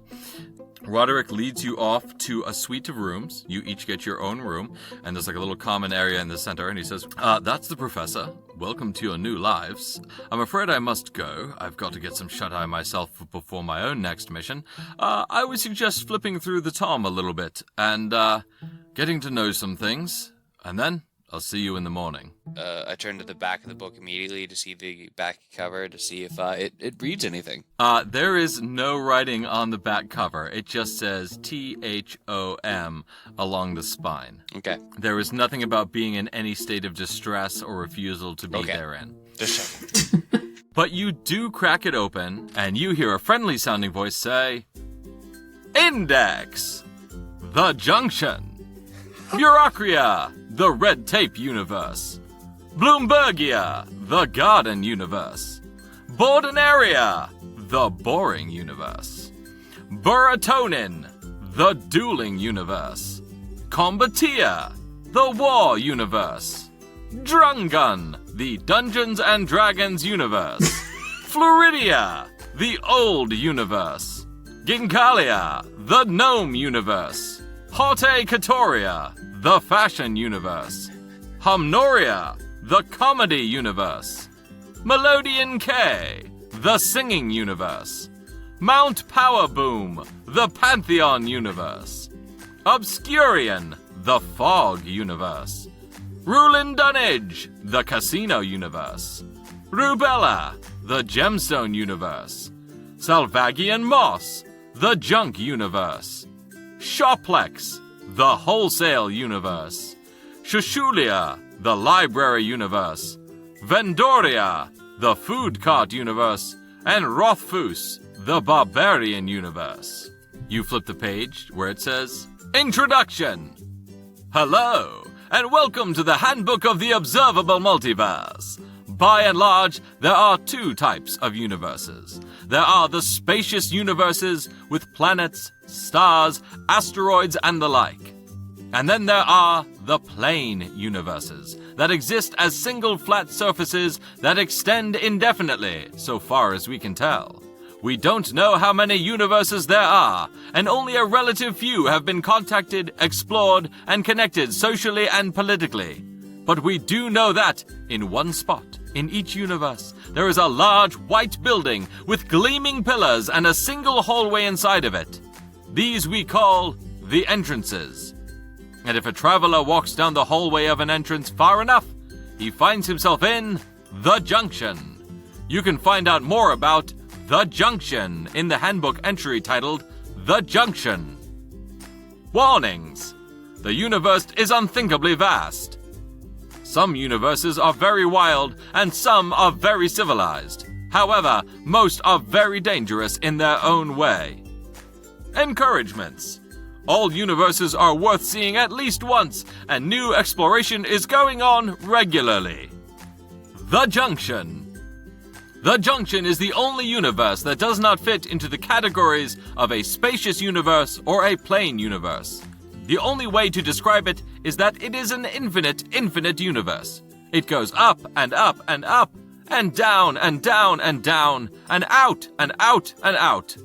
Roderick leads you off to a suite of rooms. You each get your own room, and there's like a little common area in the center, and he says, that's the professor. Welcome to your new lives. I'm afraid I must go. I've got to get some shut-eye myself before my own next mission. I would suggest flipping through the Tom a little bit, and getting to know some things, and then I'll see you in the morning. I turn to the back of the book immediately to see the back cover to see if it reads anything. There is no writing on the back cover. It just says THOM along the spine. Okay. There is nothing about being in any state of distress or refusal to be therein. Just checking. But you do crack it open, and you hear a friendly-sounding voice say, Index! The Junction! Bureaucratia! The Red Tape Universe. Bloombergia, the Garden Universe. Bordenaria, the Boring Universe. Buratonin, the Dueling Universe. Combatia, the War Universe. Drungun, the Dungeons and Dragons universe. Floridia, the old universe. Ginkalia, the gnome universe. Horticultoria, the fashion universe. Humnoria, the comedy universe. Melodian K, the singing universe. Mount Powerboom, the Pantheon universe. Obscurian, the fog universe. Rulin Dunnage, the casino universe. Rubella, the gemstone universe. Salvagian Moss, the junk universe. Shoplex, the wholesale universe. Shushulia, the library universe. Vendoria, the food cart universe. And Rothfus, the barbarian universe. You flip the page where it says, Introduction! Hello, and welcome to the Handbook of the Observable Multiverse. By and large, there are two types of universes. There are the spacious universes with planets, stars, asteroids, and the like. And then there are the plane universes that exist as single flat surfaces that extend indefinitely, so far as we can tell. We don't know how many universes there are, and only a relative few have been contacted, explored, and connected socially and politically. But we do know that, in one spot, in each universe, there is a large white building with gleaming pillars and a single hallway inside of it. These we call the entrances. And if a traveler walks down the hallway of an entrance far enough, he finds himself in the Junction. You can find out more about The Junction in the handbook entry titled The Junction. Warnings. The universe is unthinkably vast. Some universes are very wild and some are very civilized. However, most are very dangerous in their own way. Encouragements. All universes are worth seeing at least once, and new exploration is going on regularly. The Junction. The Junction is the only universe that does not fit into the categories of a spacious universe or a plane universe. The only way to describe it is that it is an infinite universe. It goes up and up and up, and down and down and down, and out and out and out.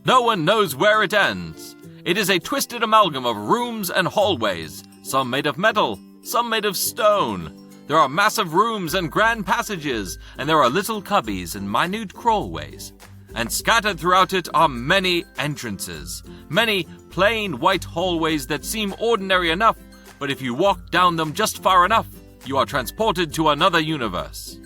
No one knows where it ends. It is a twisted amalgam of rooms and hallways, some made of metal, some made of stone. There are massive rooms and grand passages, and there are little cubbies and minute crawlways. And scattered throughout it are many entrances, many plain white hallways that seem ordinary enough, but if you walk down them just far enough, you are transported to another universe.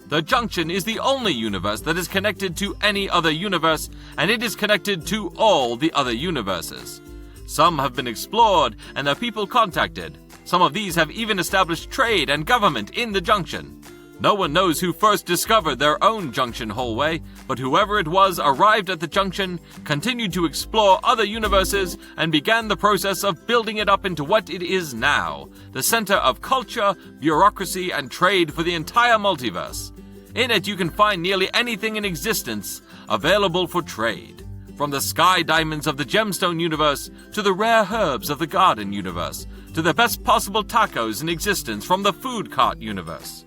The Junction is the only universe that is connected to any other universe, and it is connected to all the other universes. Some have been explored and their people contacted. Some of these have even established trade and government in the Junction. No one knows who first discovered their own Junction hallway, but whoever it was arrived at the Junction, continued to explore other universes, and began the process of building it up into what it is now, the center of culture, bureaucracy, and trade for the entire multiverse. In it you can find nearly anything in existence available for trade, from the sky diamonds of the gemstone universe to the rare herbs of the garden universe, to the best possible tacos in existence from the food cart universe.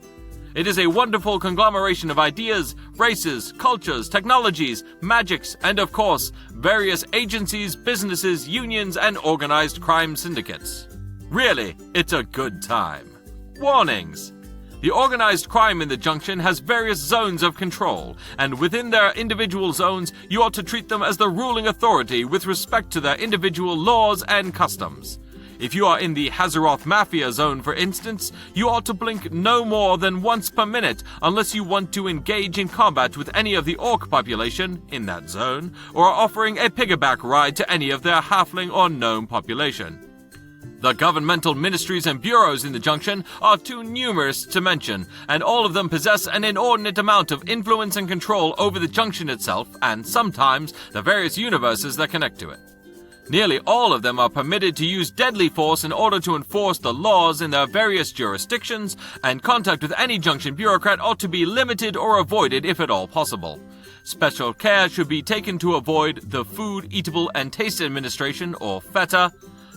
It is a wonderful conglomeration of ideas, races, cultures, technologies, magics, and of course, various agencies, businesses, unions, and organized crime syndicates. Really, it's a good time. Warnings. The organized crime in the Junction has various zones of control, and within their individual zones, you ought to treat them as the ruling authority with respect to their individual laws and customs. If you are in the Hazaroth Mafia zone, for instance, you ought to blink no more than once per minute unless you want to engage in combat with any of the orc population in that zone, or are offering a piggyback ride to any of their halfling or gnome population. The governmental ministries and bureaus in the Junction are too numerous to mention, and all of them possess an inordinate amount of influence and control over the Junction itself, and sometimes the various universes that connect to it. Nearly all of them are permitted to use deadly force in order to enforce the laws in their various jurisdictions, and contact with any Junction bureaucrat ought to be limited or avoided if at all possible. Special care should be taken to avoid the Food, Eatable, and Taste Administration, or FETA,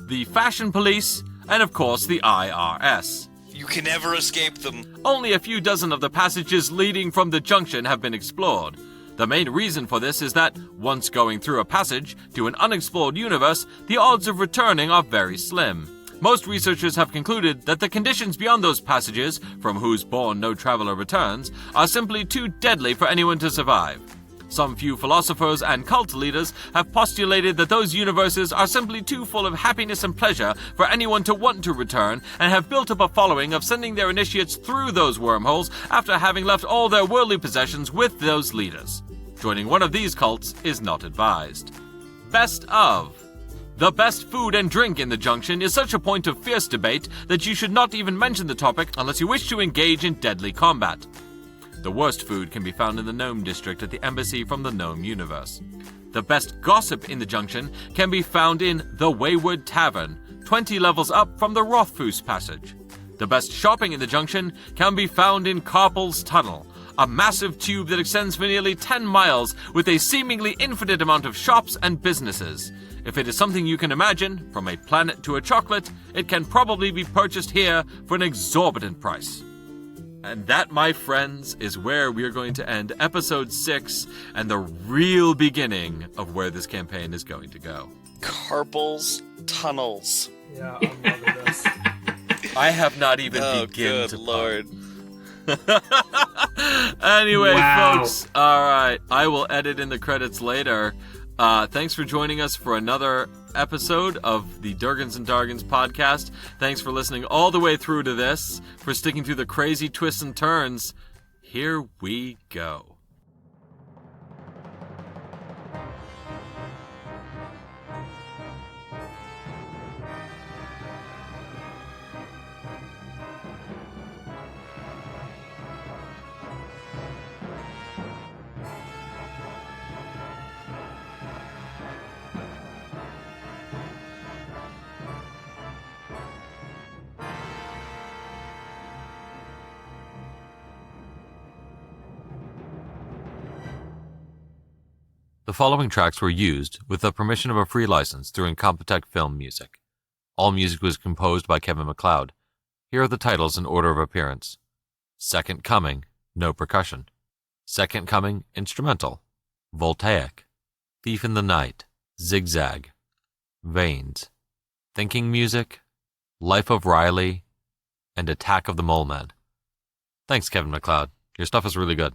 the Fashion Police, and of course the IRS. You can never escape them. Only a few dozen of the passages leading from the junction have been explored. The main reason for this is that, once going through a passage to an unexplored universe, the odds of returning are very slim. Most researchers have concluded that the conditions beyond those passages, from whose bourne no traveler returns, are simply too deadly for anyone to survive. Some few philosophers and cult leaders have postulated that those universes are simply too full of happiness and pleasure for anyone to want to return, and have built up a following of sending their initiates through those wormholes after having left all their worldly possessions with those leaders. Joining one of these cults is not advised. Best of. The best food and drink in the junction is such a point of fierce debate that you should not even mention the topic unless you wish to engage in deadly combat. The worst food can be found in the Gnome District at the Embassy from the Gnome Universe. The best gossip in the junction can be found in the Wayward Tavern, 20 levels up from the Rothfuss Passage. The best shopping in the junction can be found in Carpel's Tunnel, a massive tube that extends for nearly 10 miles with a seemingly infinite amount of shops and businesses. If it is something you can imagine, from a planet to a chocolate, it can probably be purchased here for an exorbitant price. And that, my friends, is where we are going to end episode 6 and the real beginning of where this campaign is going to go. Carpel's Tunnels. Yeah, I'm loving this. I have not even begun good to lord. Anyway, Wow. folks, alright, I will edit in the credits later. Thanks for joining us for another episode of the Durgans and Dargans podcast. Thanks for listening all the way through to this, for sticking through the crazy twists and turns. Here we go. The following tracks were used with the permission of a free license through Incompetech Film Music. All music was composed by Kevin MacLeod. Here are the titles in order of appearance. Second Coming, no percussion. Second Coming, instrumental. Voltaic. Thief in the Night. ZigZag. Veins. Thinking Music. Life of Riley. And Attack of the Mole Man. Thanks, Kevin MacLeod. Your stuff is really good.